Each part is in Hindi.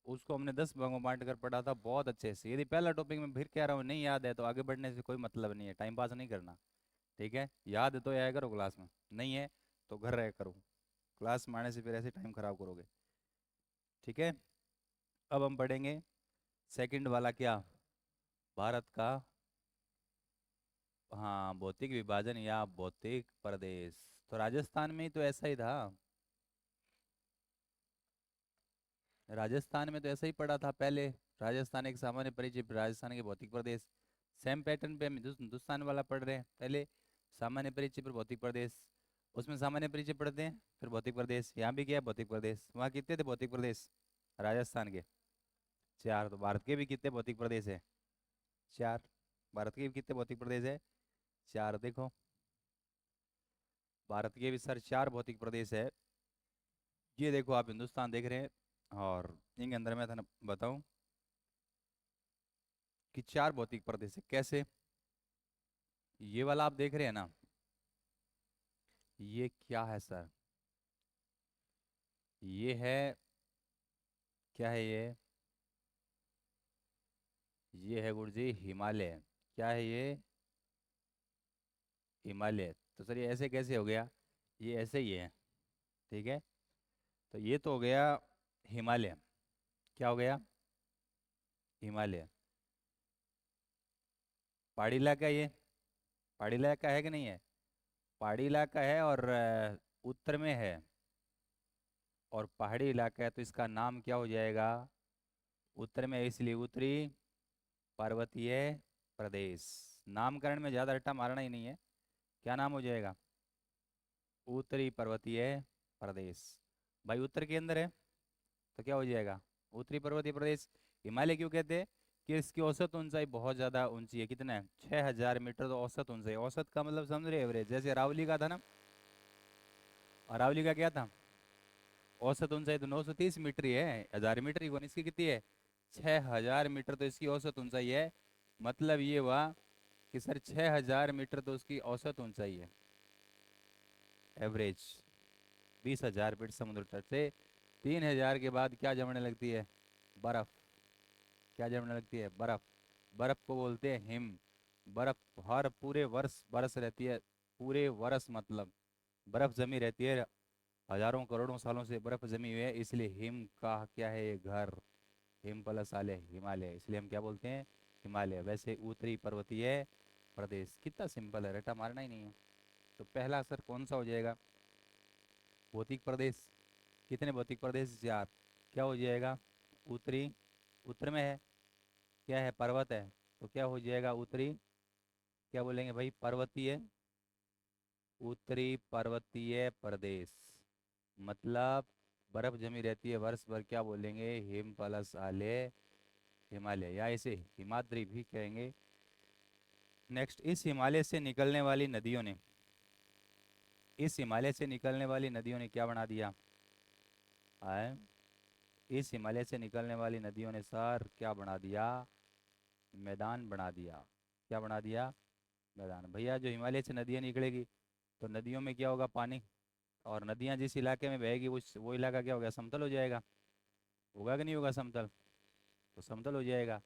उसको हमने 10 भागों में बांट कर पढ़ा था बहुत अच्छे से। यदि पहला टॉपिक मैं फिर कह रहा हूँ नहीं याद है तो आगे बढ़ने से कोई मतलब नहीं है, टाइम पास नहीं करना। ठीक है, याद है तो आया करो क्लास में, नहीं है तो घर रह करो, क्लास में आने से फिर ऐसे टाइम खराब करोगे। ठीक है, अब हम पढ़ेंगे सेकंड वाला क्या, भारत का, हाँ, भौतिक विभाजन या भौतिक प्रदेश। तो राजस्थान में तो ऐसा ही था, राजस्थान में तो ऐसा ही पढ़ा था पहले। राजस्थान एक सामान्य परिचय, राजस्थान के भौतिक प्रदेश। सेम पैटर्न पे हम हिंदुस्तान वाला पढ़ रहे हैं, पहले सामान्य परिचय पर भौतिक प्रदेश, उसमें सामान्य परिचय पढ़ते हैं फिर भौतिक प्रदेश। यहाँ भी क्या है, भौतिक प्रदेश। वहाँ कितने थे भौतिक प्रदेश राजस्थान के? चार। तो भारत के भी कितने भौतिक प्रदेश है? चार। भारत के भी कितने भौतिक प्रदेश है? चार। देखो, भारत के भी सर चार भौतिक प्रदेश है। ये देखो आप हिंदुस्तान देख रहे हैं, और इनके अंदर मैं था बताऊं कि चार भौतिक प्रदेश है कैसे। ये वाला आप देख रहे हैं ना, ये क्या है सर? ये है, क्या है ये है गुरुजी हिमालय। क्या है ये? हिमालय। तो सर ये ऐसे कैसे हो गया? ये ऐसे ही है। ठीक है, तो ये तो हो गया हिमालय। क्या हो गया? हिमालय। पहाड़ी इलाका है ये, पहाड़ी इलाका है कि नहीं है? पहाड़ी इलाका है, और उत्तर में है, और पहाड़ी इलाका है, तो इसका नाम क्या हो जाएगा? उत्तर में है इसलिए उत्तरी पर्वतीय प्रदेश। नामकरण में ज्यादा रट्टा मारना ही नहीं है। क्या नाम हो जाएगा? उत्तरी पर्वतीय प्रदेश। भाई उत्तर के अंदर है तो क्या हो जाएगा? उत्तरी पर्वतीय प्रदेश। हिमालय क्यों कहते हैं? कि इसकी औसत ऊंचाई बहुत ज्यादा ऊंची है। कितना है? 6000 मीटर। तो औसत ऊंचाई, औसत का मतलब समझ रहे, एवरेज। जैसे अरावली का था ना, अरावली का क्या था? औसत ऊंचाई तो 930 मीटर ही है, 1000 मीटर ही कौन, इसकी कितनी है? 6000 मीटर। तो इसकी औसत ऊंचाई है। मतलब ये हुआ कि सर 6000 मीटर तो उसकी औसत ऊंचाई है, एवरेज। 20,000 फीट समुद्र तट से। 3000 के बाद क्या जमने लगती है? बर्फ। क्या जमने लगती है? बर्फ। बर्फ को बोलते हैं हिम। बर्फ हर पूरे वर्ष बरस रहती है, पूरे वर्ष मतलब बर्फ जमी रहती है। हजारों करोड़ों सालों से बर्फ जमी हुई है, इसलिए हिम का क्या है ये घर। हिम प्लस आले हिमालय, इसलिए हम क्या बोलते हैं? हिमालय। वैसे उत्तरी पर्वतीय प्रदेश। कितना सिंपल है, रटा मारना ही नहीं है। तो पहला असर कौन सा हो जाएगा? भौतिक प्रदेश। कितने भौतिक प्रदेश? चार। क्या हो जाएगा? उत्तरी, उत्तर में है, क्या है? पर्वत है, तो क्या हो जाएगा? उत्तरी, क्या बोलेंगे भाई? पर्वतीय, उत्तरी पर्वतीय प्रदेश। मतलब बर्फ जमी रहती है वर्ष भर, क्या बोलेंगे? हिम प्लस आले हिमालय, या इसे हिमाद्री भी कहेंगे। नेक्स्ट, इस हिमालय से निकलने वाली नदियों ने, इस हिमालय से निकलने वाली नदियों ने क्या बना दिया? आए, इस हिमालय से निकलने वाली नदियों ने सर क्या बना दिया? मैदान बना दिया। क्या बना दिया? मैदान। भैया जो हिमालय से नदियाँ निकलेगी तो नदियों में क्या होगा? पानी। और नदियाँ जिस इलाके में बहेगी वो इलाका क्या होगा? समतल हो जाएगा। होगा कि नहीं होगा समतल? तो समतल हो जाएगा।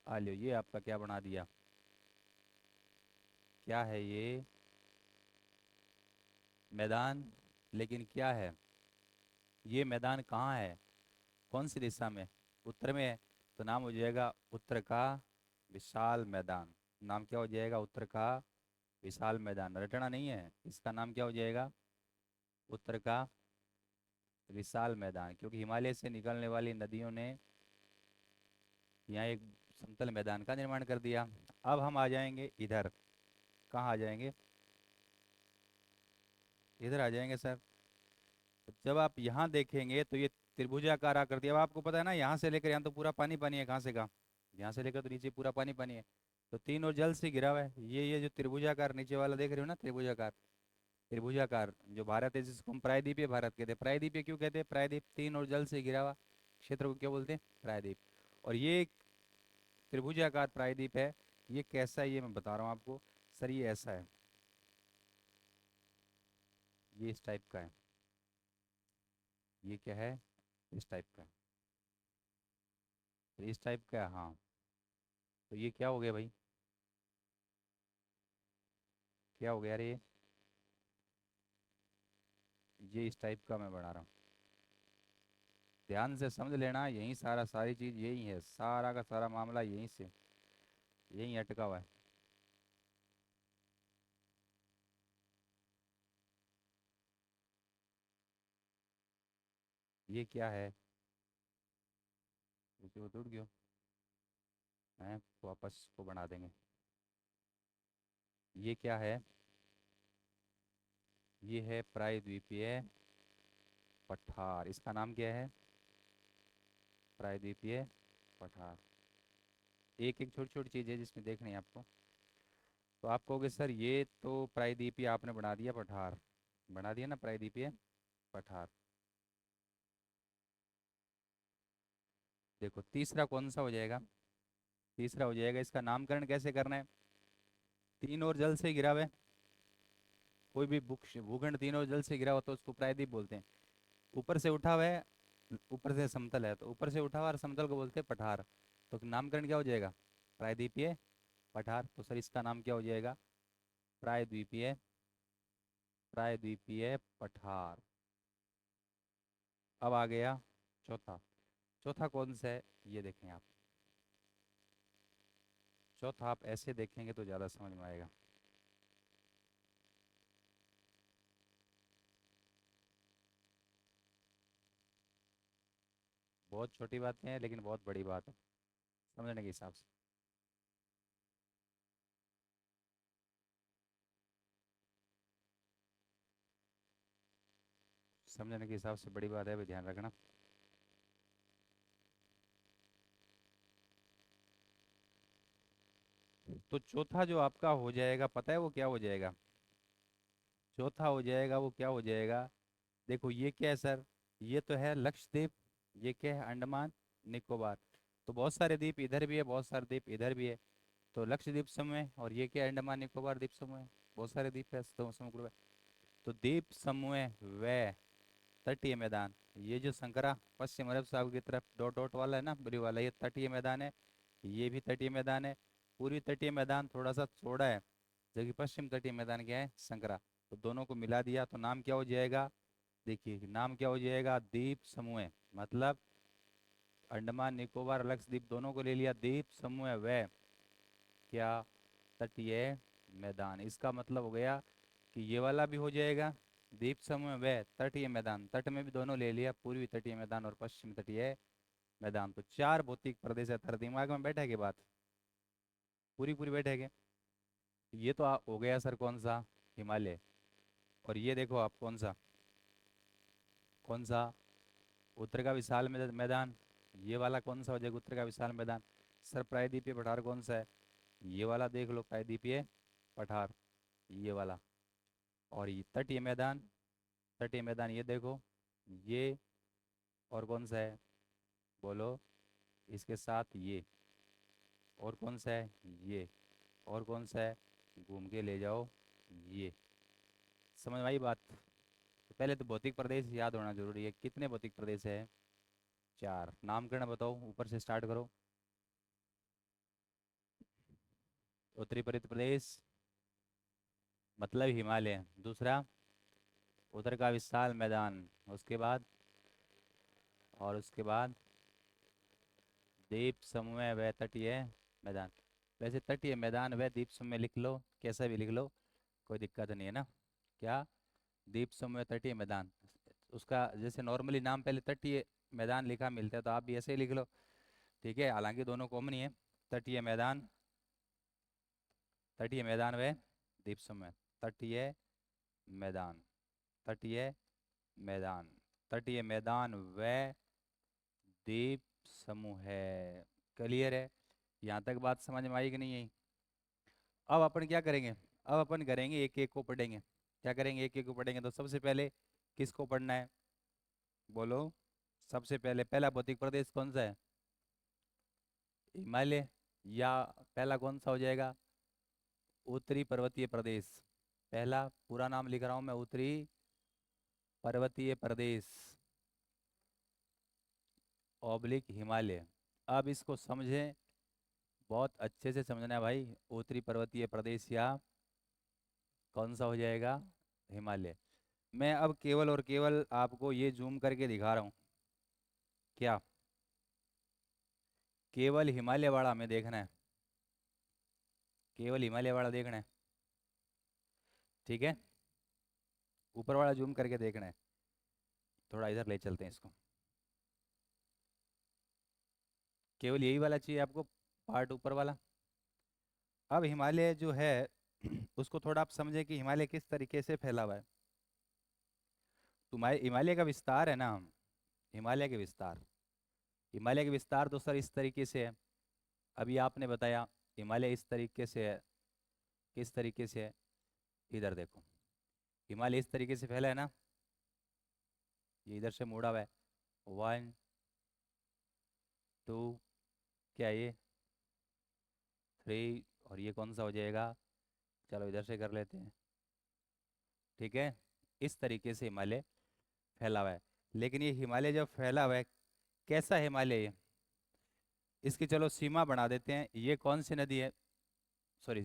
आ लो, ये आपका क्या बना दिया? क्या है ये? मैदान। लेकिन क्या है ये मैदान? कहाँ है? कौन सी दिशा में? उत्तर में है, तो नाम हो जाएगा उत्तर का विशाल मैदान। नाम क्या हो जाएगा? उत्तर का विशाल मैदान। रटना नहीं है, इसका नाम क्या हो जाएगा? उत्तर का विशाल मैदान। क्योंकि हिमालय से निकलने वाली नदियों ने यहाँ एक समतल मैदान का निर्माण कर दिया। अब हम आ जाएंगे इधर। कहाँ आ जाएंगे? इधर आ जाएंगे सर। जब आप यहाँ देखेंगे तो ये त्रिभुजाकार आकृति। अब आपको पता है ना, यहाँ से लेकर यहाँ तो पूरा पानी पानी है। कहाँ से कहाँ? यहाँ से लेकर तो नीचे पूरा पानी पानी है। तो तीन और जल से घिरा हुआ है। ये जो त्रिभुजाकार नीचे वाला देख रहे हो ना, त्रिभुजाकार, त्रिभुजाकार जो भारत है, जिसको हम प्रायद्वीपीय भारत कहते हैं। प्रायद्वीपीय क्यों कहते हैं? प्रायद्वीप तीन और जल से घिरा हुआ क्षेत्र को क्या बोलते हैं? प्रायद्वीप। और ये एक त्रिभुजाकार प्रायद्वीप है। ये कैसा है ये मैं बता रहा हूँ आपको। सर ये ऐसा है, ये इस टाइप का है। ये क्या है? इस टाइप का है। तो इस टाइप का, हाँ। तो ये क्या हो गया भाई, क्या हो गया? अरे ये इस टाइप का मैं बना रहा हूँ। ध्यान से समझ लेना, यही सारी चीज़ यही है, सारा का सारा मामला यहीं से, यहीं अटका हुआ है। ये क्या है? इसे वो टूट गया है, वापस को बना देंगे। ये क्या है? ये है प्रायद्वीपीय पठार। इसका नाम क्या है? प्रायद्वीपीय पठार। एक एक छोटी छोटी चीज़ है जिसमें देखनी है आपको। तो आप कहोगे सर ये तो प्रायद्वीपीय आपने बना दिया पठार, बना दिया ना प्रायद्वीपीय पठार। देखो तीसरा कौन सा हो जाएगा? तीसरा हो जाएगा, इसका नामकरण कैसे करना है? तीन और जल से घिरा हुआ है, कोई भी भूखंड तीन और जल से घिरा हो तो उसको प्रायद्वीप बोलते हैं। ऊपर से उठा हुआ है, ऊपर से समतल है, तो ऊपर से उठा हुआ और समतल को बोलते हैं पठार। तो नामकरण क्या हो जाएगा? प्रायद्वीपीय पठार। तो सर इसका नाम क्या हो जाएगा? प्रायद्वीपीय, प्रायद्वीपीय पठार। अब आ गया चौथा। चौथा कौन सा है ये देखें आप। चौथा आप ऐसे देखेंगे तो ज़्यादा समझ में आएगा। बहुत छोटी बातें हैं लेकिन बहुत बड़ी बात है समझने के हिसाब से। समझने के हिसाब से बड़ी बात है, भी ध्यान रखना। तो चौथा जो आपका हो जाएगा, पता है वो क्या हो जाएगा? चौथा हो जाएगा वो क्या हो जाएगा? देखो ये क्या है सर? ये तो है लक्षद्वीप, ये क्या है? अंडमान निकोबार। तो बहुत सारे द्वीप इधर भी है, बहुत सारे द्वीप इधर भी है। तो लक्षद्वीप समूह है, और ये क्या है? अंडमान निकोबार द्वीप समूह है। बहुत सारे द्वीप है, समुद्र है। तो द्वीप समूह व तटीय मैदान, ये जो संकरा पश्चिम अरब सागर की तरफ डॉट डॉट वाला है ना, ब्लू वाला, ये तटीय मैदान है। ये भी तटीय मैदान है। पूर्वी तटीय मैदान थोड़ा सा छोड़ा है, जबकि पश्चिम तटीय मैदान क्या है? संकरा। तो दोनों को मिला दिया तो नाम क्या हो जाएगा? देखिए नाम क्या हो जाएगा? द्वीप समूह। मतलब अंडमान निकोबार लक्षद्वीप दोनों को ले लिया, द्वीप समूह व क्या? तटीय मैदान। इसका मतलब हो गया कि ये वाला भी हो जाएगा द्वीप समूह व तटीय मैदान, तट में भी दोनों ले लिया, पूर्वी तटीय मैदान और पश्चिम तटीय मैदान। तो चार भौतिक प्रदेश है। तर दिमाग में बैठे के बात पूरी पूरी बैठेगी। ये तो हो गया सर कौन सा? हिमालय। और ये देखो आप कौन सा, कौन सा? उत्तर का विशाल मैदान। ये वाला कौन सा हो जाएगा? उत्तर का विशाल मैदान। सर प्रायद्वीपीय पठार कौन सा है? ये वाला देख लो, प्रायद्वीपीय पठार, ये वाला। और ये तटीय मैदान, तटीय मैदान ये देखो, ये। और कौन सा है बोलो? इसके साथ ये। और कौन सा है? ये। और कौन सा है? घूम के ले जाओ, ये। समझ में आई बात? तो पहले तो भौतिक प्रदेश याद होना जरूरी है। कितने भौतिक प्रदेश है? चार। नामकरण बताओ, ऊपर से स्टार्ट करो। उत्तरी परित प्रदेश मतलब हिमालय। दूसरा उत्तर का विशाल मैदान। उसके बाद, और उसके बाद द्वीप समूह व तटीय मैदान। वैसे तटीय मैदान व द्वीप समूह लिख लो, कैसा भी लिख लो, कोई दिक्कत नहीं है ना। क्या? द्वीप समूह तटीय मैदान। उसका जैसे नॉर्मली नाम पहले तटीय मैदान लिखा मिलता है, तो आप भी ऐसे ही लिख लो। ठीक है, हालांकि दोनों कॉमन ही है। तटीय मैदान, तटीय मैदान व द्वीप समूह। तटीय मैदान, तटीय मैदान, तटीय मैदान व द्वीप समूह है। क्लियर है? यहाँ तक बात समझ में आई कि नहीं आई? अब अपन क्या करेंगे? अब अपन करेंगे एक एक को पढ़ेंगे। क्या करेंगे? एक एक को पढ़ेंगे। तो सबसे पहले किसको पढ़ना है बोलो? सबसे पहले पहला भौतिक प्रदेश कौन सा है? हिमालय। या पहला कौन सा हो जाएगा? उत्तरी पर्वतीय प्रदेश। पहला पूरा नाम लिख रहा हूं मैं, उत्तरी पर्वतीय प्रदेश ऑब्लिक हिमालय। अब इसको समझें, बहुत अच्छे से समझना है भाई। उत्तरी पर्वतीय प्रदेश या कौन सा हो जाएगा, हिमालय। मैं अब केवल और केवल आपको ये जूम करके दिखा रहा हूँ, क्या केवल हिमालय वाला हमें देखना है, केवल हिमालय वाला देखना है, ठीक है। ऊपर वाला जूम करके देखना है, थोड़ा इधर ले चलते हैं इसको। केवल यही वाला चाहिए आपको, पार्ट ऊपर वाला। अब हिमालय जो है उसको थोड़ा आप समझे कि हिमालय किस तरीके से फैला हुआ है। तुम्हारे हिमालय का विस्तार है ना, हिमालय के विस्तार, हिमालय के विस्तार तो सर इस तरीके से है। अभी आपने बताया हिमालय इस तरीके से है, किस तरीके से है, इधर देखो, हिमालय इस तरीके से फैला है ना, ये इधर से मुड़ा हुआ है। 1 2, क्या ये 3, और ये कौन सा हो जाएगा, चलो इधर से कर लेते हैं, ठीक है। इस तरीके से हिमालय फैला हुआ है। लेकिन ये हिमालय जब फैला हुआ है, कैसा हिमालय है, इसकी चलो सीमा बना देते हैं। ये कौन सी नदी है, सॉरी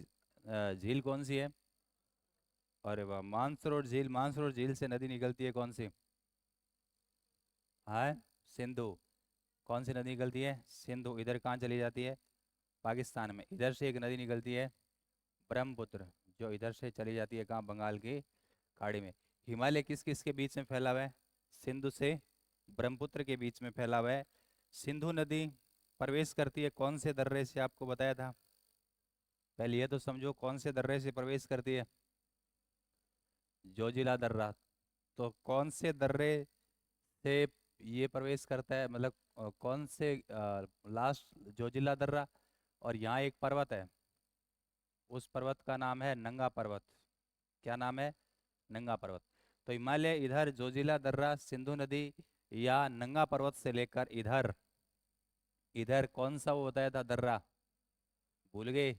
झील कौन सी है, अरे वाह, मानसरोवर झील। मानसरोवर झील से नदी निकलती है कौन सी, हाँ सिंधु। कौन सी नदी निकलती है, सिंधु। इधर कहाँ चली जाती है, पाकिस्तान में। इधर से एक नदी निकलती है ब्रह्मपुत्र, जो इधर से चली जाती है कहाँ, बंगाल की खाड़ी में। हिमालय किस किस के बीच में फैला हुआ है, सिंधु से ब्रह्मपुत्र के बीच में फैला हुआ है। सिंधु नदी प्रवेश करती है कौन से दर्रे से, आपको बताया था। पहले ये तो समझो कौन से दर्रे से प्रवेश करती है, जोजिला दर्रा। तो कौन से दर्रे से ये प्रवेश करता है, मतलब कौन से, लास्ट जोजिला दर्रा। और यहाँ एक पर्वत है, उस पर्वत का नाम है नंगा पर्वत। क्या नाम है, नंगा पर्वत। तो हिमालय इधर जोजिला दर्रा, सिंधु नदी, या नंगा पर्वत से लेकर इधर, इधर कौन सा वो बताया था दर्रा, भूल गए,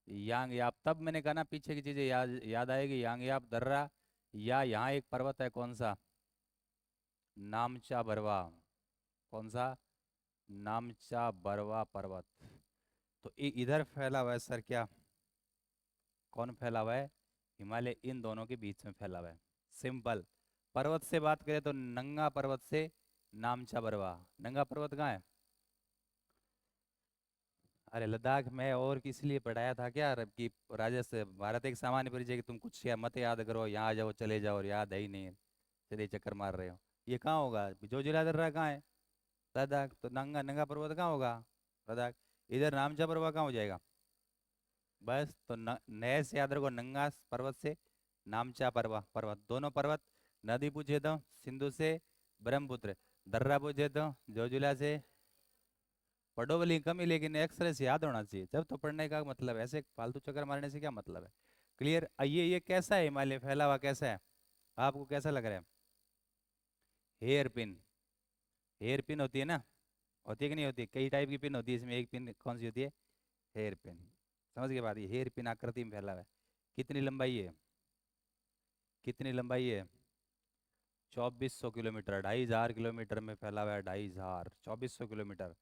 यांग याप। तब मैंने कहा ना पीछे की चीजें याद याद आएगी, यांग याप दर्रा, या यहाँ एक पर्वत है कौन सा, नामचा बरवा। कौन सा, नामचा बरवा पर्वत। तो इधर फैला हुआ है सर, क्या कौन फैला हुआ है, हिमालय इन दोनों के बीच में फैला हुआ है। सिंपल। पर्वत से बात करें तो नंगा पर्वत से नामचा बरवा। नंगा पर्वत कहाँ है, अरे लद्दाख में। और किस लिए पढ़ाया था क्या, अरब की राजस्व से भारत एक सामान्य परिचय कि तुम कुछ या मत याद करो, यहाँ आ जाओ चले जाओ, और याद है ही नहीं, सीधे चक्कर मार रहे हो। ये कहाँ होगा, जो जिला दर्रा कहाँ है, लद्दाख। तो नंगा नंगा पर्वत कहाँ होगा, लद्दाख। इधर नामचा पर्वत कहाँ हो जाएगा, बस। तो नए से याद रखो, नंगा पर्वत से नामचा पर्वत, दोनों पर्वत। नदी पूछे तो सिंधु से ब्रह्मपुत्र, दर्रा पूछे तो जोजिला से। पढ़ो वाली कमी, लेकिन एक्सरे से याद होना चाहिए जब तो पढ़ने का मतलब है। ऐसे फालतू चक्कर मारने से क्या मतलब है। क्लियर। ये कैसा है, हिमालय फैला हुआ कैसा है, आपको कैसा लग रहा है। हेयर पिन, हेयर पिन होती है ना, होती है कि नहीं होती, कई टाइप की पिन होती है, इसमें एक पिन कौन सी होती है, हेयर पिन। समझ के बाद, ये हेयर पिन आकृति में फैला हुआ है। कितनी लंबाई है, कितनी लंबाई है, 2400 किलोमीटर, 2500 किलोमीटर में फैला हुआ है, 2500, 2400 किलोमीटर।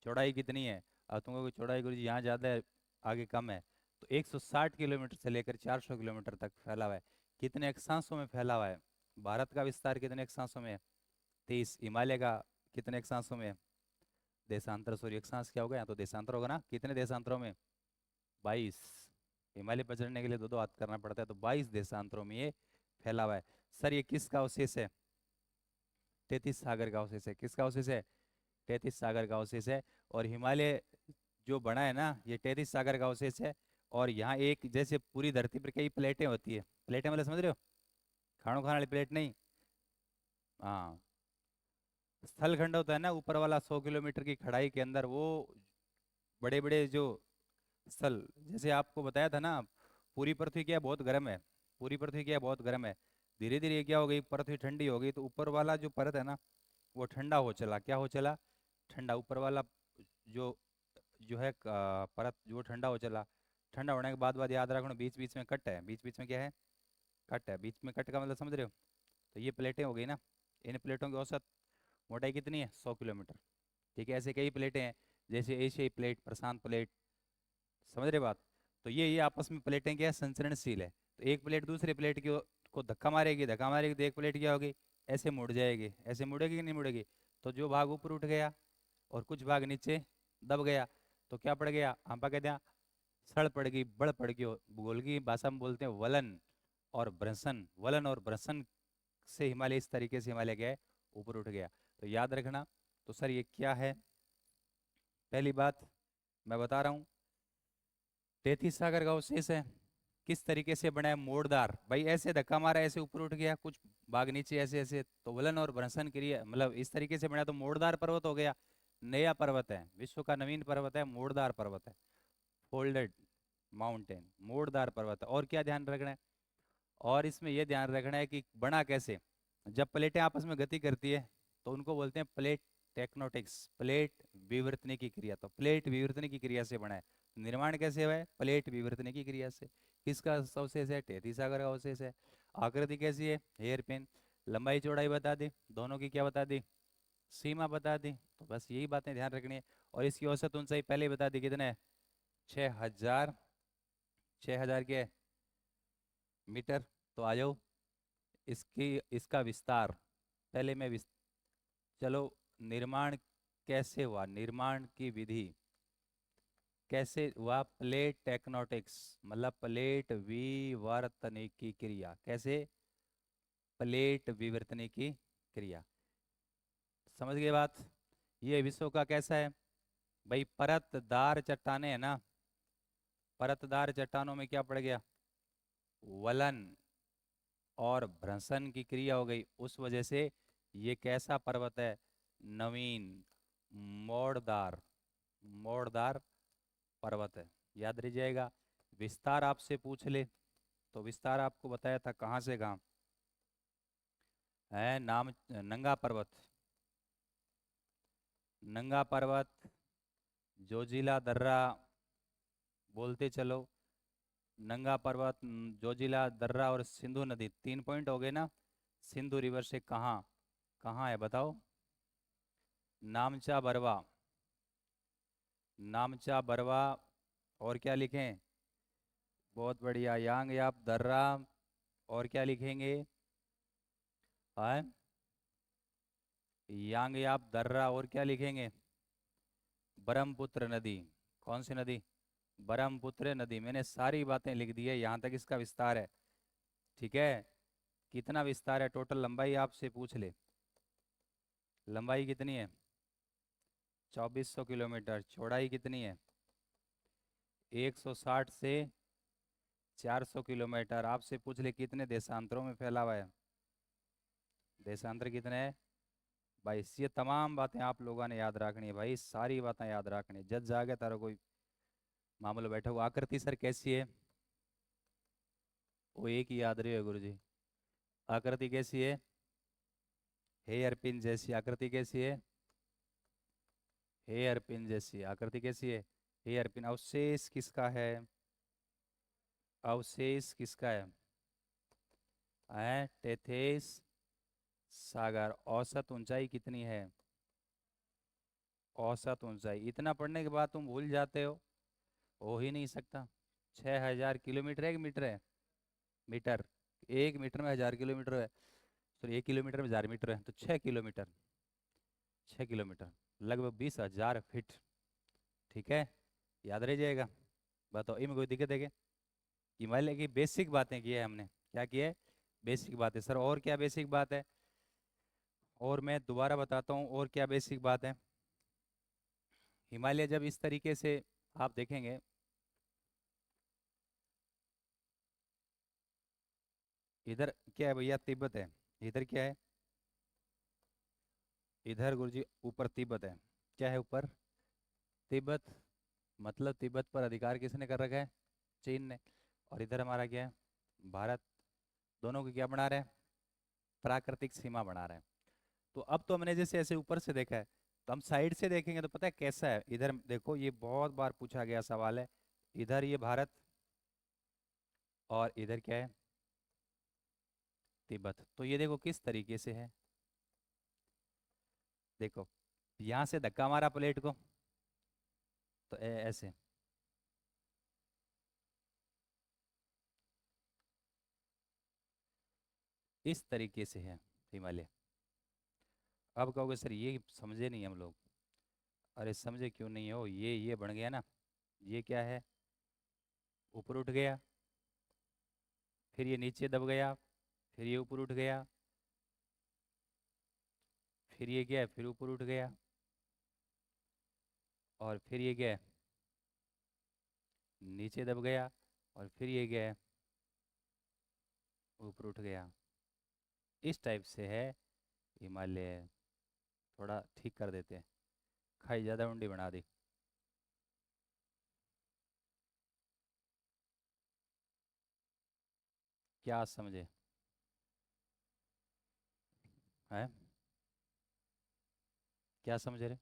चौड़ाई कितनी है, अब तुमको कोई चौड़ाई गुरु जी यहाँ ज़्यादा है, आगे कम है, तो 160 किलोमीटर से लेकर 400 किलोमीटर तक फैला हुआ है। कितने अक्षांशों में फैला हुआ है, भारत का विस्तार कितने अक्षांशों में है, 30। हिमालय का कितने अक्षांशों में है, देशांतर, सॉरी अक्षांश क्या होगा, यहाँ तो देशांतर होगा ना, कितने देशांतरों में, 22। हिमालय पर चढ़ने के लिए दो दो हाथ करना पड़ता है, तो 22 देशांतरों में ये फैला हुआ है। सर ये किसका अवशेष है, 33 सागर का अवशेष है। किसका अवशेष है, 33 सागर का अवशेष है। और हिमालय जो बना है ना, ये 33 सागर का अवशेष है। और यहाँ एक, जैसे पूरी धरती पर कई प्लेटें होती है, प्लेटें मतलब समझ रहे हो, खानों खाने वाली प्लेट नहीं, हाँ, स्थल खंड होता है ना ऊपर वाला, 100 किलोमीटर की खड़ाई के अंदर वो बड़े बड़े जो स्थल, जैसे आपको बताया था ना, पूरी पृथ्वी क्या है, बहुत गर्म है, पूरी पृथ्वी क्या है, बहुत गर्म है। धीरे धीरे क्या हो गई, पृथ्वी ठंडी हो गई, तो ऊपर वाला जो परत है ना, वो ठंडा हो चला, क्या हो चला, ठंडा। ऊपर वाला जो जो है परत, जो ठंडा हो चला। ठंडा होने के बाद याद रखना, बीच बीच में कट है, बीच बीच में क्या है, कट है। बीच में कट का मतलब समझ रहे हो। तो ये प्लेटें हो गई ना, इन प्लेटों की औसत मोटाई कितनी है, 100 किलोमीटर। ठीक है, ऐसे कई प्लेटें हैं। जैसे एशियाई प्लेट, प्रशांत प्लेट, समझ रहे बात। तो ये आपस में प्लेटें क्या है, संचरणशील है। तो एक प्लेट दूसरे प्लेट को धक्का मारेगी, धक्का मारेगी तो एक प्लेट क्या होगी, ऐसे मुड़ जाएगी, ऐसे मुड़ेगी कि नहीं मुड़ेगी। तो जो भाग ऊपर उठ गया और कुछ भाग नीचे दब गया, तो क्या पड़ गया, हम कहते हैं सड़ पड़ गई, बड़ पड़ गई। भूगोल की भाषा में बोलते हैं वलन और भ्रंशन। वलन और भ्रंशन से हिमालय इस तरीके से हिमालय गया है, ऊपर उठ गया। तो याद रखना। तो सर ये क्या है, पहली बात मैं बता रहा हूँ, तैतीस सागर का अवशेष है। किस तरीके से बना है, मोड़दार। भाई ऐसे धक्का मारा, ऐसे ऊपर उठ गया, कुछ भाग नीचे ऐसे ऐसे, तो वलन और भ्रंशन क्रिया मतलब इस तरीके से बना, तो मोड़दार पर्वत हो गया। नया पर्वत है, विश्व का नवीन पर्वत है, मोड़दार पर्वत है, फोल्डेड माउंटेन, मोड़दार पर्वत है। और क्या ध्यान रखना है, और इसमें यह ध्यान रखना है कि बना कैसे। जब प्लेटें आपस में गति करती है तो उनको बोलते हैं प्लेट टेक्टोनिक्स, प्लेट विवर्तने की क्रिया। तो प्लेट विवर्तने की क्रिया से बना है। निर्माण कैसे हुआ है, प्लेट विवर्तने की क्रिया से। किसका अवशेष है, तैतीस सागर का अवशेष है। आकृति कैसी है, हेयर पिन। लंबाई चौड़ाई बता दी, दोनों की क्या बता दी, सीमा बता दी। तो बस यही बातें ध्यान रखनी है। और इसकी औसत ऊंचाई पहले ही बता दी, कितने है, 6,000, 6,000 के मीटर। तो आ जाओ, इसकी इसका विस्तार, पहले मैं चलो, निर्माण कैसे हुआ, निर्माण की विधि कैसे हुआ, प्लेट टेक्टोनिक्स मतलब प्लेट विवर्तने की क्रिया। कैसे, प्लेट विवर्तने की क्रिया। समझ गए बात। ये विश्व का कैसा है भाई, परतदार चट्टाने है ना, परतदार चट्टानों में क्या पड़ गया, वलन और भ्रंशन की क्रिया हो गई, उस वजह से ये कैसा पर्वत है, नवीन, मोड़दार, मोड़दार पर्वत है। याद रह जाएगा। विस्तार आपसे पूछ ले तो विस्तार आपको बताया था कहाँ से कहाँ है, नाम नंगा पर्वत, नंगा पर्वत, जोजिला दर्रा, बोलते चलो, नंगा पर्वत, जोजिला दर्रा और सिंधु नदी। 3 पॉइंट हो गए ना। सिंधु रिवर से कहाँ कहाँ है बताओ, नामचा बरवा, नामचा बरवा। और क्या लिखें, बहुत बढ़िया, यांग याप दर्रा। और क्या लिखेंगे, हाँ, यांग याप दर्रा। और क्या लिखेंगे, ब्रह्मपुत्र नदी। कौन सी नदी, ब्रह्मपुत्र नदी। मैंने सारी बातें लिख दी है, यहाँ तक इसका विस्तार है। ठीक है, कितना विस्तार है, टोटल लंबाई आपसे पूछ ले, लंबाई कितनी है, 2400 किलोमीटर। चौड़ाई कितनी है, 160 से 400 किलोमीटर। आपसे पूछ ले कितने देशांतरों में फैला हुआ है, देशांतर कितने हैं 22। ये तमाम बातें आप लोगों ने याद रखनी है भाई, सारी बातें याद रखनी है। जज जागे तारा कोई मामूल बैठा हुआ। आकृति सर कैसी है, वो एक ही याद रही है गुरु जी। आकृति कैसी है, हेयर पिन जैसी आकृति कैसी है, हेयर पिन जैसी आकृति कैसी है, हेयर पिन। अवशेष किसका है, अवशेष किसका है टेथेस सागर। औसत ऊंचाई कितनी है, औसत ऊंचाई। इतना पढ़ने के बाद तुम भूल जाते हो ही नहीं सकता। 6,000 किलोमीटर, एक मीटर है, मीटर, 1 मीटर में 1,000 किलोमीटर है। सॉरी, 1 किलोमीटर में 1,000 मीटर है, तो 6 किलोमीटर, 6 किलोमीटर लगभग 20,000 फीट। ठीक है, याद रह जाएगा। बताओ, इनमें कोई दिक्कत है क्या। हिमालय की बेसिक बातें की है हमने, क्या किया है, बेसिक बातें। सर और क्या बेसिक बात है, और मैं दोबारा बताता हूँ और क्या बेसिक बात है। हिमालय जब इस तरीके से आप देखेंगे, इधर क्या है भैया, तिब्बत है। इधर क्या है, इधर गुरुजी ऊपर तिब्बत है। क्या है ऊपर, तिब्बत। मतलब तिब्बत पर अधिकार किसने कर रखा है, चीन ने। और इधर हमारा क्या है, भारत। दोनों को क्या बना रहे हैं, प्राकृतिक सीमा बना रहे हैं। तो अब तो हमने जैसे ऐसे ऊपर से देखा है, तो हम साइड से देखेंगे तो पता है कैसा है। इधर देखो, ये बहुत बार पूछा गया सवाल है। इधर ये भारत और इधर क्या है, तिब्बत। तो ये देखो किस तरीके से है, देखो यहाँ से धक्का मारा प्लेट को, तो ऐसे इस तरीके से है हिमालय। अब कहोगे सर ये समझे नहीं हम लोग। अरे समझे क्यों नहीं हो, ये बन गया ना, ये क्या है, ऊपर उठ गया, फिर ये नीचे दब गया, फिर ये ऊपर उठ गया, फिर ये क्या है, फिर ऊपर उठ गया, और फिर ये क्या है, नीचे दब गया, और फिर ये क्या है, ऊपर उठ गया। इस टाइप से है हिमालय। थोड़ा ठीक कर देते हैं, खाई ज़्यादा उंडी बना दी। क्या समझे है, क्या समझ रहे,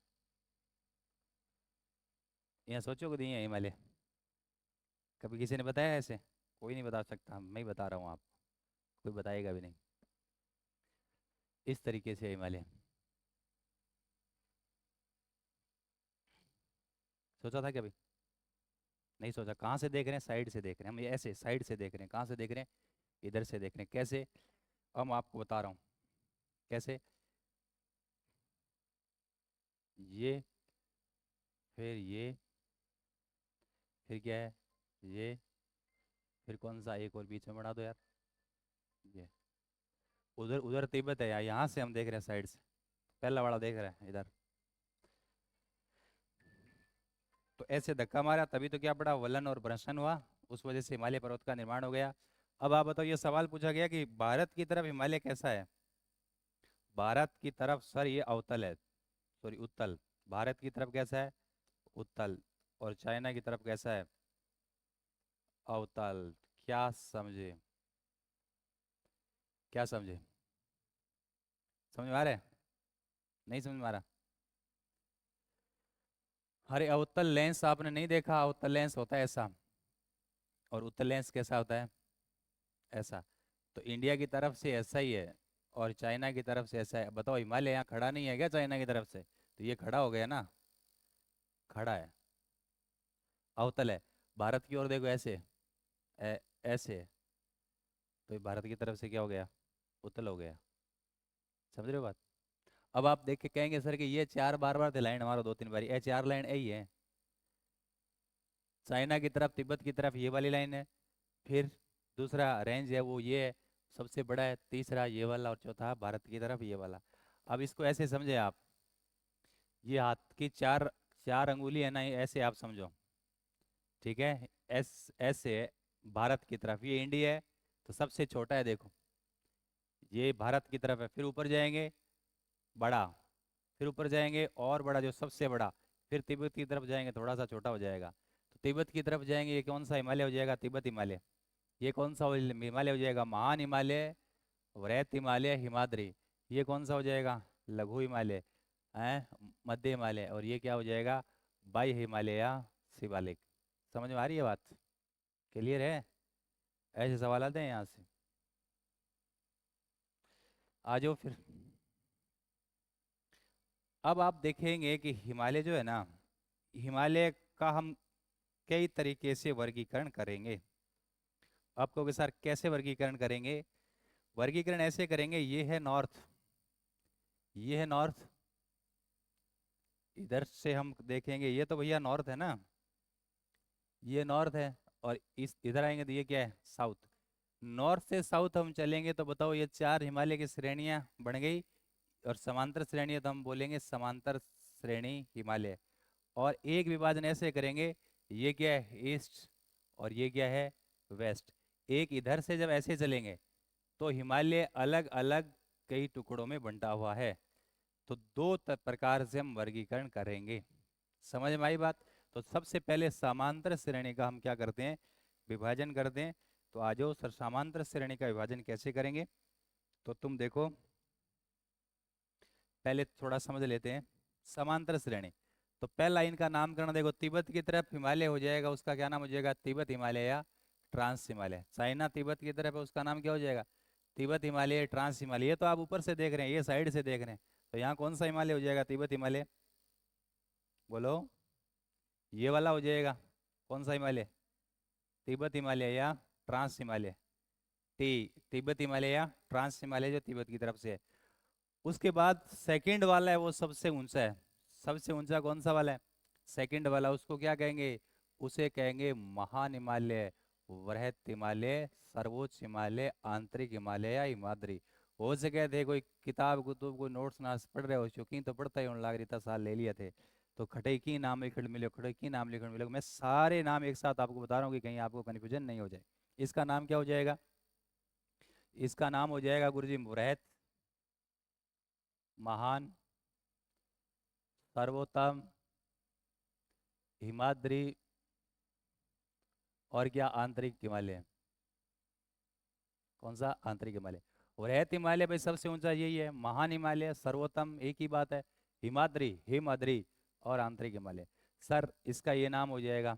यहाँ सोचो कि नहीं है हिमालय, कभी किसी ने बताया ऐसे? कोई नहीं बता सकता, मैं ही बता रहा हूँ आपको, कोई बताएगा भी नहीं। इस तरीके से है हिमालय। सोचा था कभी? नहीं सोचा। कहाँ से देख रहे हैं, साइड से देख रहे हैं हम, ये ऐसे साइड से देख रहे हैं। कहाँ से देख रहे हैं, इधर से देख रहे हैं। कैसे? अब मैं आपको बता रहा हूँ कैसे। ये, फिर ये, फिर क्या है, ये, फिर कौन सा एक और बीच में बना दो यार, ये। उधर उधर तिब्बत है यार, यहाँ से हम देख रहे हैं साइड से, पहला वाला देख रहे हैं इधर। तो ऐसे धक्का मारा तभी तो क्या पड़ा, वलन और भ्रंशन हुआ, उस वजह से हिमालय पर्वत का निर्माण हो गया। अब आप बताओ, ये सवाल पूछा गया कि भारत की तरफ हिमालय कैसा है। भारत की तरफ सर ये अवतल है, सॉरी उत्तल। भारत की तरफ कैसा है, उत्तल। और चाइना की तरफ कैसा है, अवतल। क्या समझे, क्या समझे, समझ में आ रहा है, नहीं समझ में आ रहा? अरे अवतल लेंस आपने नहीं देखा, अवतल लेंस होता है ऐसा, और उत्तल लेंस कैसा होता है, ऐसा। तो इंडिया की तरफ से ऐसा ही है, और चाइना की तरफ से ऐसा है। बताओ हिमालय यहाँ खड़ा नहीं है क्या चाइना की तरफ से, तो ये खड़ा हो गया ना, खड़ा है, अवतल है। भारत की ओर देखो ऐसे, ऐसे, तो ये भारत की तरफ से क्या हो गया, उत्तल हो गया। समझ रहे हो बात? अब आप देख के कहेंगे सर कि ये चार बार बार लाइन हमारा दो तीन बार, ये चार लाइन यही है। चाइना की तरफ, तिब्बत की तरफ ये वाली लाइन है, फिर दूसरा रेंज है वो ये है, सबसे बड़ा है, तीसरा ये वाला, और चौथा भारत की तरफ ये वाला। अब इसको ऐसे समझे आप, ये हाथ की चार, चार अंगुली है ना, ये ऐसे आप समझो, ठीक है। एस, ऐसे है भारत की तरफ, ये इंडिया है, तो सबसे छोटा है देखो, ये भारत की तरफ है। फिर ऊपर जाएंगे, बड़ा, फिर ऊपर जाएंगे और बड़ा, जो सबसे बड़ा। फिर तिब्बत की तरफ जाएंगे, थोड़ा सा छोटा हो जाएगा। तो तिब्बत की तरफ जाएंगे, ये कौन सा हिमालय हो जाएगा, तिब्बत हिमालय। ये कौन सा हिमालय हो जाएगा, महान हिमालय, वृहत हिमालय, हिमाद्री। ये कौन सा हो जाएगा, लघु हिमालय है, मध्य हिमालय। और ये क्या हो जाएगा, बाह्य हिमालय या शिवालिक। समझ में आ रही है बात, क्लियर है? ऐसे सवाल आते हैं यहाँ से। आ जाओ फिर। अब आप देखेंगे कि हिमालय जो है ना, हिमालय का हम कई तरीके से वर्गीकरण करेंगे। आप कहोगे सर कैसे वर्गीकरण करेंगे? वर्गीकरण ऐसे करेंगे, ये है नॉर्थ, ये है नॉर्थ, इधर से हम देखेंगे, ये तो भैया नॉर्थ है ना, ये नॉर्थ है। और इस इधर आएंगे तो ये क्या है, साउथ। नॉर्थ से साउथ हम चलेंगे तो बताओ, ये चार हिमालय की श्रेणियां बन गई। और समांतर श्रेणी तो हम बोलेंगे समांतर श्रेणी हिमालय। और एक विभाजन ऐसे करेंगे, ये क्या है, ईस्ट, और ये क्या है, वेस्ट। एक इधर से जब ऐसे चलेंगे तो हिमालय अलग अलग कई टुकड़ों में बंटा हुआ है। तो दो प्रकार से हम वर्गीकरण करेंगे। समझ में आई बात? तो सबसे पहले समांतर श्रेणी का हम क्या करते हैं, विभाजन करते हैं। तो आ जाओ सर, समांतर श्रेणी का विभाजन कैसे करेंगे? तो तुम देखो, पहले थोड़ा समझ लेते हैं समांतर श्रेणी। तो पहला इनका नामकरण देखो, तिब्बत की तरफ हिमालय हो जाएगा, उसका क्या नाम हो जाएगा, तिब्बत हिमालय या ट्रांस हिमालय। चाइना तिब्बत की तरफ है, उसका नाम क्या हो जाएगा, तिब्बत हिमालय, ट्रांस हिमालय। ये तो आप ऊपर से देख रहे हैं, ये साइड से देख रहे हैं, तो यहाँ कौन सा हिमालय हो जाएगा, तिब्बत हिमालय। बोलो, ये वाला हो जाएगा कौन सा हिमालय, तिब्बत हिमालय या ट्रांस हिमालय, तिब्बत हिमालय या ट्रांस हिमालय जो तिब्बत की तरफ से है। उसके बाद सेकंड वाला है वो सबसे ऊंचा है, सबसे ऊंचा कौन सा वाला है, सेकंड वाला, उसको क्या कहेंगे, उसे कहेंगे महान हिमालय, वृहत हिमालय, सर्वोच्च हिमालय, आंतरिक हिमालय या हिमाद्री। हो सके थे कोई किताब कुतुब कोई नोट्स ना पढ़ रहे हो, शौकीन तो पढ़ता ही होने लग रही था, साल ले लिए थे, तो खड़े की नाम लिखण मिले, खड़े की नाम लिखण मिले, मैं सारे नाम एक साथ आपको बता रहा हूँ कि कहीं आपको कन्फ्यूजन नहीं हो जाए। इसका नाम क्या हो जाएगा, इसका नाम हो जाएगा गुरुजी वृहत, महान, सर्वोत्तम, हिमाद्री और क्या आंतरिक हिमालय, कौन सा, आंतरिक हिमालय। वृहत हिमालय भाई सबसे ऊंचा यही है, महान हिमालय, सर्वोत्तम एक ही बात है, हिमाद्री, हिमाद्री और आंतरिक हिमालय। सर इसका ये नाम हो जाएगा,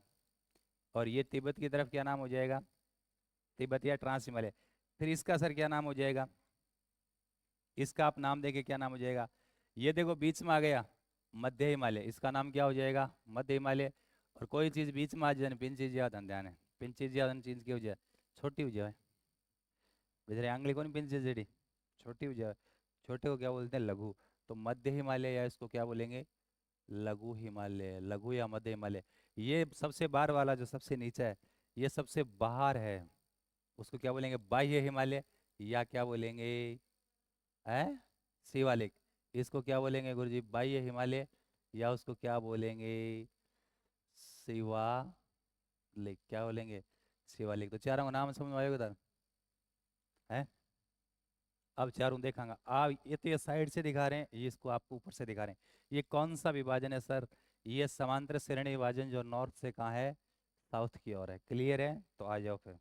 और ये तिब्बत की तरफ क्या नाम हो जाएगा, तिब्बत या ट्रांस हिमालय। फिर इसका सर क्या नाम हो जाएगा, इसका आप नाम देके क्या नाम हो जाएगा, ये देखो बीच में आ गया मध्य हिमालय, इसका नाम क्या हो जाएगा, मध्य हिमालय। और कोई चीज बीच में आ जाए पिन चीज याद ध्यान है, पिन चीज याद चीज की हो जाए, छोटी हो जाए, बेचारे आंगली को नहीं पिन चीज जेडी, छोटी हो जाए, छोटे को क्या बोलते हैं, लघु। तो मध्य हिमालय या इसको क्या बोलेंगे, लघु हिमालय, लघु या मध्य हिमालय। ये सबसे बाहर वाला जो सबसे नीचे है, ये सबसे बाहर है, उसको क्या बोलेंगे, बाह्य हिमालय, या क्या बोलेंगे, है शिवालिक। इसको क्या बोलेंगे गुरुजी, बाह्य हिमालय, या उसको क्या बोलेंगे, शिवालिक, क्या बोलेंगे, शिवालिक। तो चारों का नाम समझ में आएगा है। अब चारों देखांगा आप, ये तो ये साइड से दिखा रहे हैं, ये इसको आपको ऊपर से दिखा रहे हैं। ये कौन सा विभाजन है सर, ये समांतर श्रेणी विभाजन जो नॉर्थ से कहाँ है, साउथ की ओर है। क्लियर है, तो आ जाओ फिर।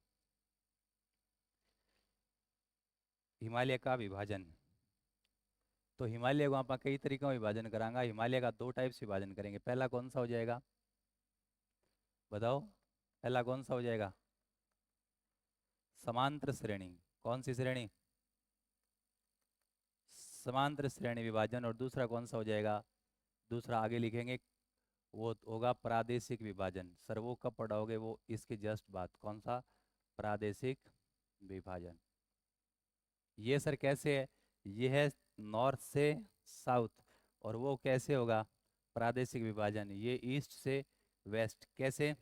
हिमालय का विभाजन, तो हिमालय को आप कई तरीकों में विभाजन करांगा, हिमालय का दो टाइप से विभाजन करेंगे। पहला कौन सा हो जाएगा, बताओ, पहला कौन सा हो जाएगा, समांतर श्रेणी, कौन सी श्रेणी, समांतर श्रेणी विभाजन। और दूसरा कौन सा हो जाएगा, दूसरा आगे लिखेंगे, वो होगा प्रादेशिक विभाजन। सर वो कब पढ़ाओगे, वो इसकी जस्ट बात, कौन सा, प्रादेशिक विभाजन। ये सर कैसे है, ये है नॉर्थ से साउथ, और वो कैसे होगा प्रादेशिक विभाजन, ये ईस्ट से वेस्ट। कैसे,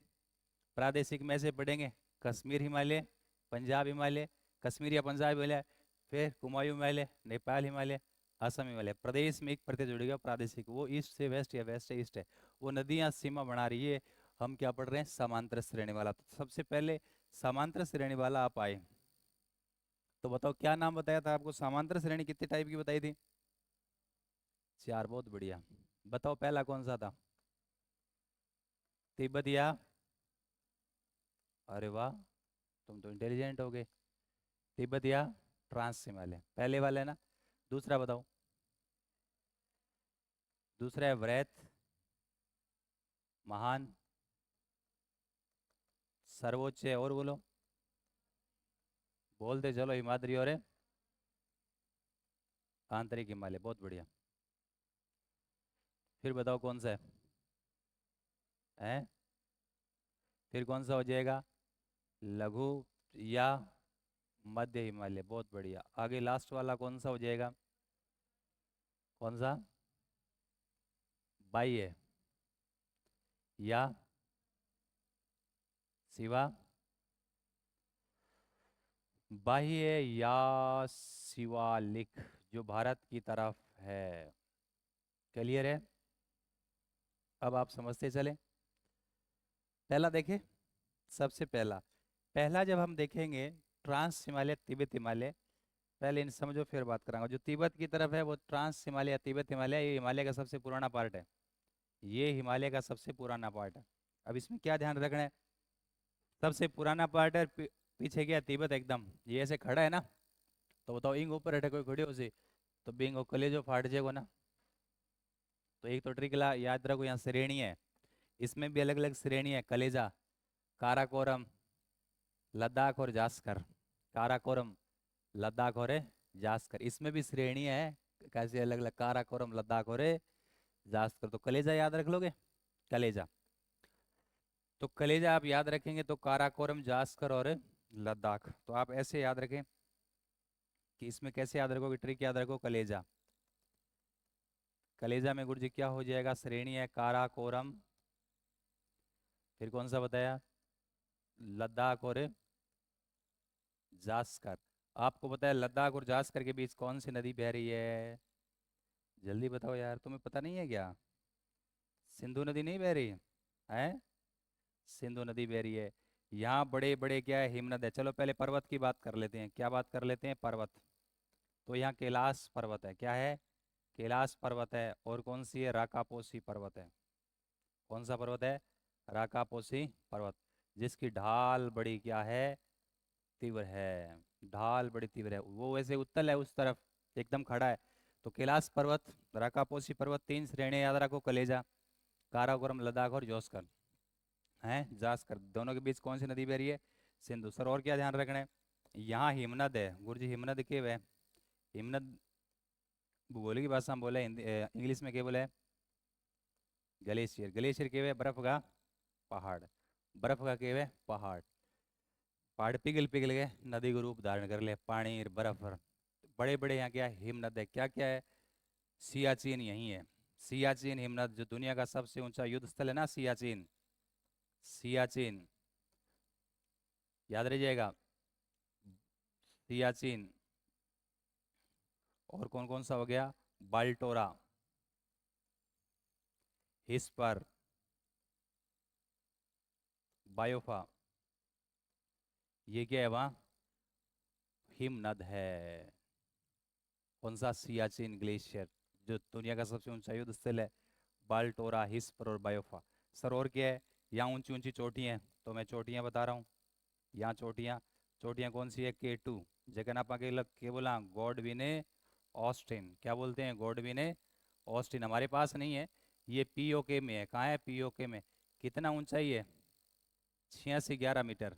प्रादेशिक में से पढ़ेंगे, कश्मीर हिमालय, पंजाब हिमालय, कश्मीर या पंजाब हिमालय, फिर कुमायूं हिमालय, नेपाल हिमालय, असम हिमालय। प्रदेश में एक प्रत्यय जुड़ेगा प्रादेशिक, वो ईस्ट से वेस्ट या वेस्ट से ईस्ट है, वो नदियां सीमा बना रही है। हम क्या पढ़ रहे हैं, समांतर श्रेणी वाला। तो सबसे पहले समांतर श्रेणी वाला आप आए, तो बताओ क्या नाम बताया था आपको, समांतर श्रेणी कितने टाइप की बताई थी, चार, बहुत बढ़िया। बताओ पहला कौन सा था, तिब्बतिया, अरे वाह, तुम तो इंटेलिजेंट हो गए, तिब्बतिया ट्रांस हिमालय पहले वाला है ना। दूसरा बताओ, दूसरा है वृहत, महान, सर्वोच्च है, और बोलो, बोलते चलो, हिमाद्री और है आंतरिक हिमालय, बहुत बढ़िया। फिर बताओ कौन सा है, फिर कौन सा हो जाएगा, लघु या मध्य हिमालय, बहुत बढ़िया। आगे लास्ट वाला कौन सा हो जाएगा, कौन सा, बाह्य या शिवा, बाह्य या शिवालिक, जो भारत की तरफ है। क्लियर है, अब आप समझते चले। पहला देखें, सबसे पहला, पहला जब हम देखेंगे ट्रांस हिमालय, तिब्बत हिमालय, पहले इन समझो फिर बात करांगा। जो तिब्बत की तरफ है वो ट्रांस हिमालय या तिब्बत हिमालय, ये हिमालय का सबसे पुराना पार्ट है, ये हिमालय का सबसे पुराना पार्ट है। अब इसमें क्या ध्यान रखना है, सबसे पुराना पार्ट है, पीछे गया तिब्बत एकदम, ये ऐसे खड़ा है ना, तो बताओ इंग ऊपर हटे कोई खड़ी हो सी, तो बिंग कलेजो फाट जाएगा ना। तो एक तो ट्रिक याद रखो, यहाँ श्रेणी है, इसमें भी अलग अलग श्रेणी है, कलेजा, काराकोरम, लद्दाख और जास्कर, काराकोरम, लद्दाख और जास्कर, इसमें भी श्रेणी है, कैसे अलग अलग, काराकोरम, लद्दाख और जास्कर। तो कलेजा याद रख लोगे, कलेजा। तो कलेजा आप याद रखेंगे तो काराकोरम, जास्कर और लद्दाख। तो आप ऐसे याद रखें कि इसमें कैसे याद रखोगे, ट्रिक याद रखो, कलेजा। कलेजा में गुरुजी क्या हो जाएगा, श्रेणी है काराकोरम, फिर कौन सा बताया, लद्दाख और जास्कर। आपको पता है लद्दाख और जास्कर के बीच कौन सी नदी बह रही है, जल्दी बताओ यार, तुम्हें पता नहीं है क्या, सिंधु नदी नहीं बह रही है, सिंधु नदी बह रही है। यहाँ बड़े बड़े क्या है, हिमनद है। चलो पहले पर्वत की बात कर लेते हैं, क्या बात कर लेते हैं, पर्वत। तो यहाँ कैलाश पर्वत है, क्या है, कैलाश पर्वत है। और कौन सी है, राकापोसी पर्वत है। कौन सा पर्वत है, राकापोसी पर्वत, जिसकी ढाल बड़ी क्या है, तीव्र है। ढाल बड़ी तीव्र है, वो वैसे उत्तल है उस तरफ, एकदम खड़ा है। तो कैलाश पर्वत, राकापोसी पर्वत, तीन श्रेणी याद रखो, कलेजा, काराकोरम, लद्दाख और जोस्कर हैं, जास्कर। दोनों के बीच कौन सी नदी बह रही है, सिंधु। सर और क्या ध्यान रखना है, यहाँ हिमनद है गुरुजी, हिमनद के वे, हिमनद भूगोल की भाषा में बोले, हिंदी इंग्लिश में क्या बोले, ग्लेशियर। ग्लेशियर के वे बर्फ का पहाड़, बर्फ का के वे पहाड़। पहाड़ पिघल पिघल के नदी को रूप धारण कर ले, पानी और बर्फ और बड़े बड़े यहाँ क्या हिमनद है, क्या क्या है, सियाचिन यही है। सियाचिन हिमनद, जो दुनिया का सबसे ऊंचा युद्ध स्थल है ना, सियाचिन, सियाचिन याद रह जाएगा, सियाचिन। और कौन कौन सा हो गया, बाल्टोरा, हिस्पर, बायोफा, ये क्या है वहाँ, हिमनद है। कौन सा, सियाचिन ग्लेशियर, जो दुनिया का सबसे ऊंचा युद्ध स्थल है, बाल्टोरा, हिस्पर और बायोफा। सर और क्या है, यहाँ ऊंची ऊंची चोटियाँ हैं, तो मैं चोटियाँ बता रहा हूँ। यहाँ चोटियाँ, चोटियाँ कौन सी है, K2, जगन आप के बोला गॉडविने ऑस्टिन, क्या बोलते हैं, गॉडविने ऑस्टिन। हमारे पास नहीं है, ये POK में है। कहाँ है, POK में। कितना ऊंचाई है, 8611 मीटर।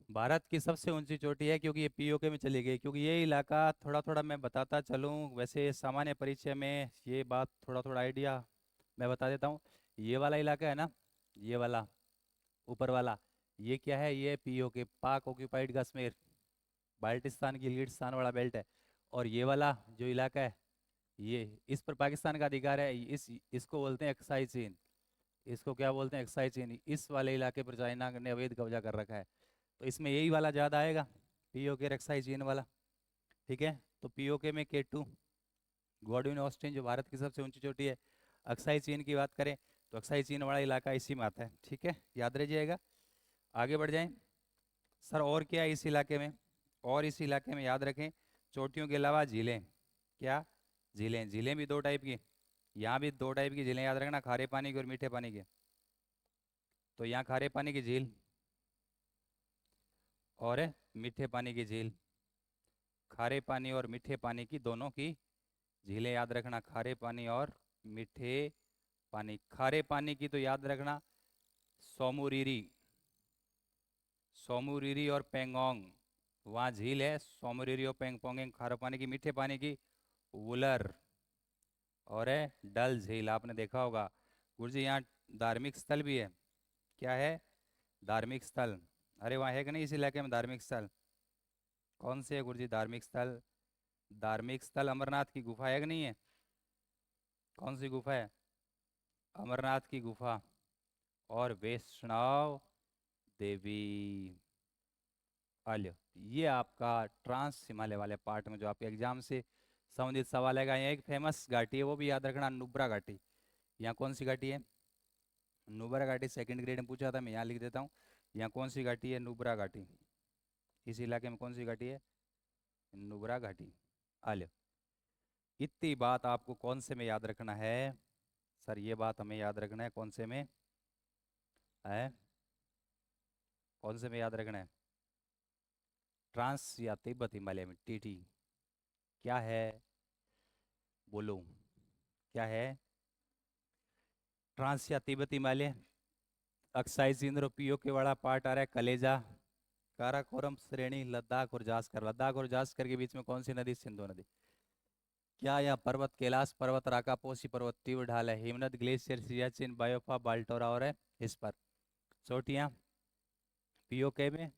भारत की सबसे ऊंची चोटी है, क्योंकि ये POK में चली गई। क्योंकि ये इलाका, थोड़ा थोड़ा मैं बताता चलूँ, वैसे सामान्य परिचय में ये बात थोड़ा थोड़ा आइडिया मैं बता देता हूँ। ये वाला इलाका है ना, ये वाला ऊपर वाला, ये क्या है, ये POK, पाक ऑक्यूपाइड कश्मीर, बाल्टिस्तान की लीड स्थान वाला बेल्ट है। और ये वाला जो इलाका है, ये इस पर पाकिस्तान का अधिकार है। इसको बोलते हैं एक्साई चीन, इसको क्या बोलते हैं, एक्साई चीन। इस वाले इलाके पर चाइना ने अवैध कब्जा कर रखा है, तो इसमें यही वाला ज़्यादा आएगा, POK और एक्साई चीन वाला। ठीक है, तो POK में K2, गॉडविन ऑस्टिन जो भारत की सबसे ऊंची चोटी है। अक्साई चीन की बात करें तो अक्साई चीन वाला इलाका इसी में आता है। ठीक है, याद रह जाएगा। आगे बढ़ जाएं। सर और क्या है इस इलाके में, और इस इलाके में याद रखें, चोटियों के अलावा झीलें, क्या, झीलें। झीलें भी दो टाइप की, यहाँ भी दो टाइप की झीलें याद रखना, खारे पानी की और मीठे पानी की। तो यहाँ खारे पानी की झील और मीठे पानी की झील, खारे पानी और मीठे पानी की दोनों की झीलें याद रखना, खारे पानी और मीठे पानी। खारे पानी की तो याद रखना, सोमुरीरी, सोमुरीरी और पेंगोंग, वहाँ झील है सोमुरीरी और पेंगपोंग। खारे पानी की, मीठे पानी की वुलर और है डल झील, आपने देखा होगा। गुरुजी यहाँ धार्मिक स्थल भी है, क्या है, धार्मिक स्थल। अरे वहाँ है कि नहीं इस इलाके में धार्मिक स्थल, कौन से है गुरुजी धार्मिक स्थल, धार्मिक स्थल अमरनाथ की गुफा है कि नहीं है, कौन सी गुफा है, अमरनाथ की गुफा और वैष्णव देवी। आलियो, ये आपका ट्रांस हिमालय वाले पार्ट में जो आपके एग्जाम से संबंधित सवाल है। यहाँ एक फेमस घाटी है, वो भी याद रखना, नुब्रा घाटी। यहाँ कौन सी घाटी है, नुब्रा घाटी, सेकंड ग्रेड में पूछा था, मैं यहाँ लिख देता हूँ। यहाँ कौन सी घाटी है, नुब्रा घाटी। इस इलाके में कौन सी घाटी है, नुब्रा घाटी। आलियो, इतनी बात आपको कौन से में याद रखना है, सर ये बात हमें याद रखना है, कौन से में है, कौन से में याद रखना है, ट्रांस या तिब्बत हिमालय में, TT। क्या है, बोलो क्या है, ट्रांस या तिब्बत हिमालय, अक्साई चिंद्र, POK वाला पार्ट आ रहा है, कलेजा, काराकोरम श्रेणी, लद्दाख और जास्कर। लद्दाख और जास्कर के बीच में कौन सी नदी, सिंधु नदी। क्या यहाँ पर्वत? कैलाश पर्वत, राकापोशी पर्वत, तीव्र ढाल है, हिमनद, ग्लेशियर, सियाचिन, बायोफा, बाल्टोरा और है इस पर चोटियाँ। पीओके में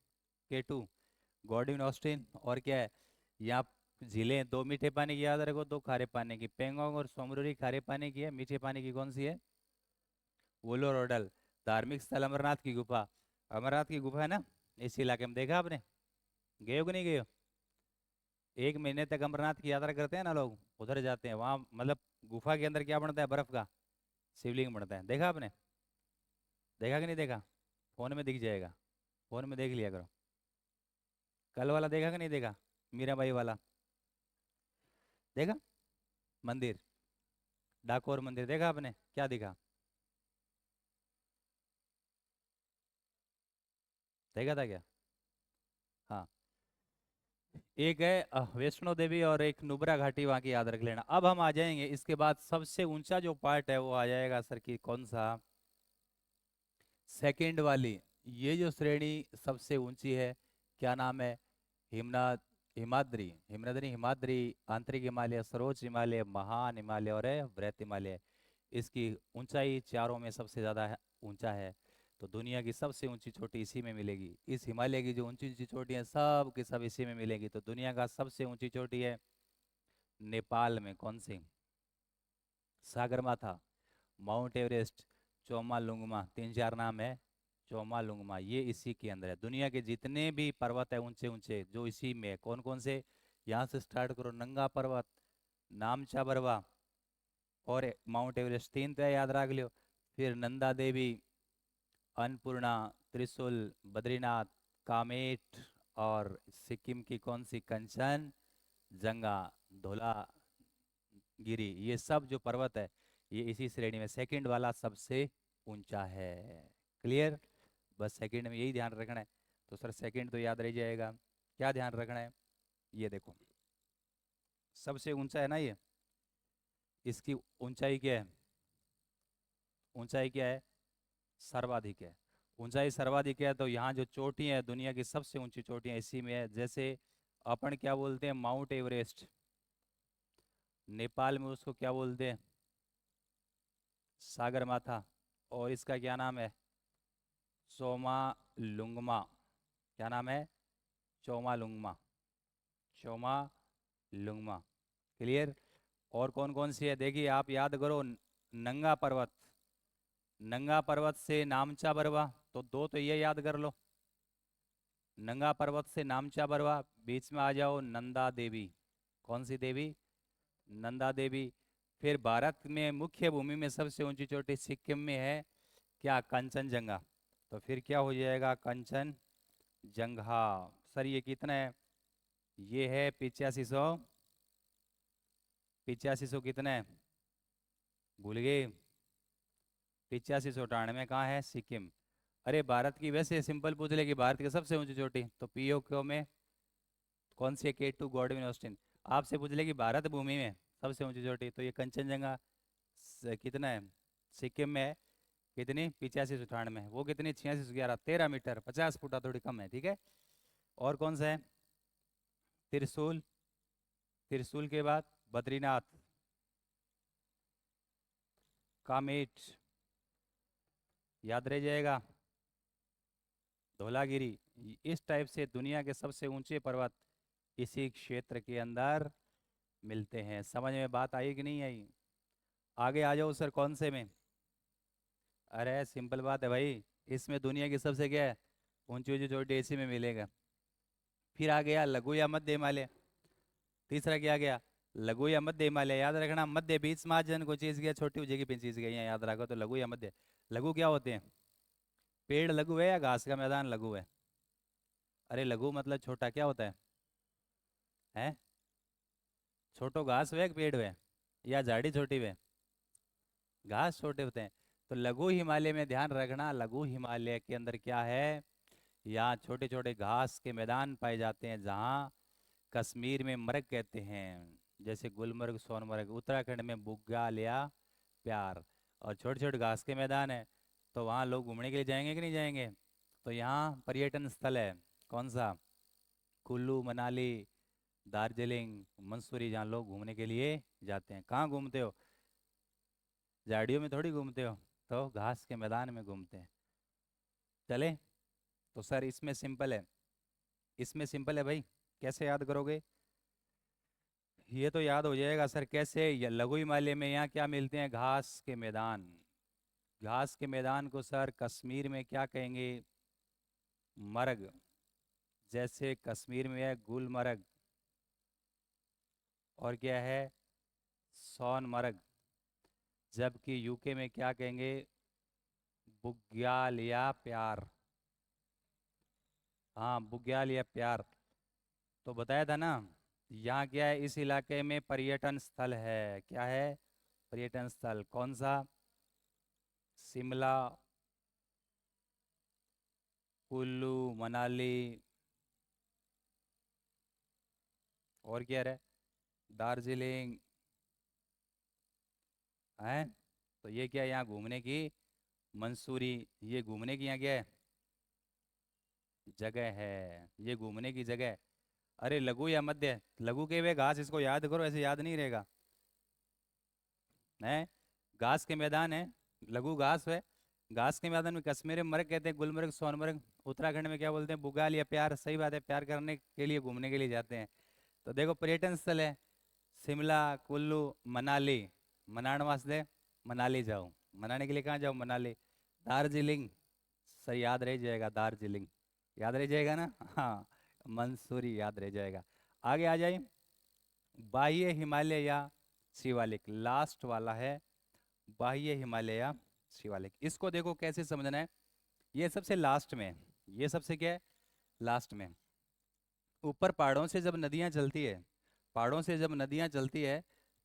K2, गॉडविन ऑस्टिन, और क्या है यहाँ? झीलें, दो मीठे पानी की याद रखो, दो खारे पानी की। पेंगोंग और सोमरुरी खारे पानी की है, मीठे पानी की कौन सी है? वुलोरोडल। धार्मिक स्थल अमरनाथ की गुफा, अमरनाथ की गुफा है ना इस इलाके में, देखा आपने? गए हो कि नहीं गए हो? एक महीने तक अमरनाथ की यात्रा करते हैं ना लोग, उधर जाते हैं वहाँ, मतलब गुफा के अंदर क्या बनता है? बर्फ का शिवलिंग बनता है, देखा आपने? देखा कि नहीं देखा? फोन में दिख जाएगा, फोन में देख लिया करो। कल वाला देखा कि नहीं देखा? मीराबाई वाला देखा? मंदिर, डाकोर मंदिर देखा आपने? क्या दिखा? देखा था क्या? हाँ। एक है वैष्णो देवी और एक नुब्रा घाटी, वहाँ की याद रख लेना। अब हम आ जाएंगे इसके बाद सबसे ऊंचा जो पार्ट है वो आ जाएगा सर की, कौन सा? सेकंड वाली। ये जो श्रेणी सबसे ऊंची है, क्या नाम है? हिमनाद, हिमाद्री, हिमनदनी, हिमाद्री, आंतरिक हिमालय, सरोज हिमालय, महान हिमालय और है वृहत हिमालय। इसकी ऊंचाई चारों में सबसे ज्यादा है, ऊंचा है। तो दुनिया की सबसे ऊंची चोटी इसी में मिलेगी। इस हिमालय की जो ऊंची ऊंची चोटी है सब की सब इसी में मिलेगी। तो दुनिया का सबसे ऊंची चोटी है नेपाल में, कौन सी? सागरमाथा, माउंट एवरेस्ट, चोमालुंगमा, तीन चार नाम है। चोमालुंगमा ये इसी के अंदर है। दुनिया के जितने भी पर्वत है ऊंचे ऊंचे जो इसी में है, कौन कौन से? यहाँ से स्टार्ट करो, नंगा पर्वत, नामचा बरवा और माउंट एवरेस्ट, तीन तो याद रख लियो। फिर नंदा देवी, अन्नपूर्णा, त्रिशूल, बद्रीनाथ, कामेट और सिक्किम की कौन सी? कंचन जंगा, धौला गिरी। ये सब जो पर्वत है ये इसी श्रेणी में, सेकंड वाला सबसे ऊंचा है। क्लियर? बस सेकंड में यही ध्यान रखना है। तो सर सेकंड तो याद रह जाएगा। क्या ध्यान रखना है? ये देखो, सबसे ऊंचा है ना ये, इसकी ऊंचाई क्या है? ऊंचाई क्या है? सर्वाधिक है। ऊंचाई सर्वाधिक है तो यहाँ जो चोटी है, दुनिया की सबसे ऊंची चोटियां इसी में है। जैसे अपन क्या बोलते हैं? Mount Everest. नेपाल में उसको क्या बोलते हैं? सागरमाथा। और इसका क्या नाम है? चोमालुंगमा। क्या नाम है? चोमालुंगमा, चोमालुंगमा। क्लियर? और कौन कौन सी है देखिए, आप याद करो। नंगा पर्वत, नंगा पर्वत से नामचा बरवा, तो दो तो ये याद कर लो। नंगा पर्वत से नामचा बरवा, बीच में आ जाओ नंदा देवी। कौन सी देवी? नंदा देवी। फिर भारत में मुख्य भूमि में सबसे ऊंची चोटी सिक्किम में है, क्या? कंचनजंगा। तो फिर क्या हो जाएगा? कंचनजंगा। सर ये कितना है? ये है 8500, 8500 कितना है? भूल गए? 8598 कहाँ है? सिक्किम। अरे भारत की वैसे सिंपल पूछ ले कि भारत की सबसे ऊंची चोटी, तो पीओके में कौन सी है? K2, Godwin Austen. आपसे पूछ ले कि भारत भूमि में सबसे ऊंची चोटी, तो ये कंचनजंगा कितना है? सिक्किम में है। कितनी? 8598। वो कितनी? 8611, 13 मीटर, 50 फुटा, थोड़ी कम है, ठीक है। और कौन सा है? त्रिशूल, त्रिशूल के बाद बद्रीनाथ, कामेट, याद रह जाएगा, धौलागिरी। इस टाइप से दुनिया के सबसे ऊंचे पर्वत इसी क्षेत्र के अंदर मिलते हैं। समझ में बात आई कि नहीं आई? आगे आ जाओ सर, कौन से में? अरे सिंपल बात है भाई, इसमें दुनिया की सबसे क्या है? ऊंची ऊंची चोटी इसी में मिलेगा। फिर आ गया लघु या मध्य हिमालय। तीसरा क्या गया? लघु या मध्य हिमालय। याद रखना, मध्य बीच में जन को चीज गया, छोटी हो जाएगी पिन चीज गई, यहाँ याद रखो। तो लघु या मध्य, लघु क्या होते हैं? पेड़ लघु है या घास का मैदान लघु है? अरे लघु मतलब छोटा, क्या होता है? हैं? छोटो घास वे पेड़ वे, या झाड़ी छोटी वे? घास छोटे होते हैं। तो लघु हिमालय में ध्यान रखना, लघु हिमालय के अंदर क्या है? यहाँ छोटे छोटे घास के मैदान पाए जाते हैं, जहाँ कश्मीर में मर्ग कहते हैं, जैसे गुलमर्ग, सोनमर्ग। उत्तराखंड में बुग्याल, प्यार। और छोटे छोटे घास के मैदान है, तो वहाँ लोग घूमने के लिए जाएंगे कि नहीं जाएंगे? तो यहाँ पर्यटन स्थल है, कौन सा? कुल्लू मनाली, दार्जिलिंग, मंसूरी, जहाँ लोग घूमने के लिए जाते हैं। कहाँ घूमते हो? झाड़ियों में थोड़ी घूमते हो, तो घास के मैदान में घूमते हैं। चले? तो सर इसमें सिंपल है, इसमें सिंपल है भाई। कैसे याद करोगे? ये तो याद हो जाएगा सर। कैसे? या लघु हिमालय में यहाँ क्या मिलते हैं? घास के मैदान। घास के मैदान को सर कश्मीर में क्या कहेंगे? मर्ग। जैसे कश्मीर में है गुलमर्ग, और क्या है? सोनमर्ग। जबकि यूके में क्या कहेंगे? बुग्याल या प्यार। हाँ, बुग्याल या प्यार। तो बताया था ना। यहाँ क्या है? इस इलाके में पर्यटन स्थल है। क्या है? पर्यटन स्थल कौन सा? शिमला, कुल्लू, मनाली, और क्या रहे? दार्जिलिंग है। तो ये क्या है? यहाँ घूमने की मंसूरी, ये घूमने की यहाँ क्या है? जगह है। ये घूमने की जगह है। अरे लघु या मध्य? लघु के वे घास, इसको याद करो, ऐसे याद नहीं रहेगा। है, घास के मैदान है, लघु घास है। घास के मैदान में कश्मीर में मर्ग कहते हैं, गुलमर्ग, सोनमर्ग। उत्तराखंड में क्या बोलते हैं? बुगाल या प्यार। सही बात है, प्यार करने के लिए घूमने के लिए जाते हैं। तो देखो पर्यटन स्थल है शिमला, कुल्लू, मनाली। मनाने वास्ते मनाली जाओ, मनाने के लिए कहाँ जाओ? मनाली। दार्जिलिंग, सर याद रह जाएगा, दार्जिलिंग याद रह जाएगा ना। हाँ, मंसूरी याद रह जाएगा। आगे आ जाइए। बाह्य हिमालय या शिवालिक, लास्ट वाला है। बाह्य हिमालय या शिवालिक, इसको देखो कैसे समझना है। ये सबसे लास्ट में है। ये सबसे क्या है? लास्ट में। ऊपर पहाड़ों से जब नदियां चलती है, पहाड़ों से जब नदियां चलती है,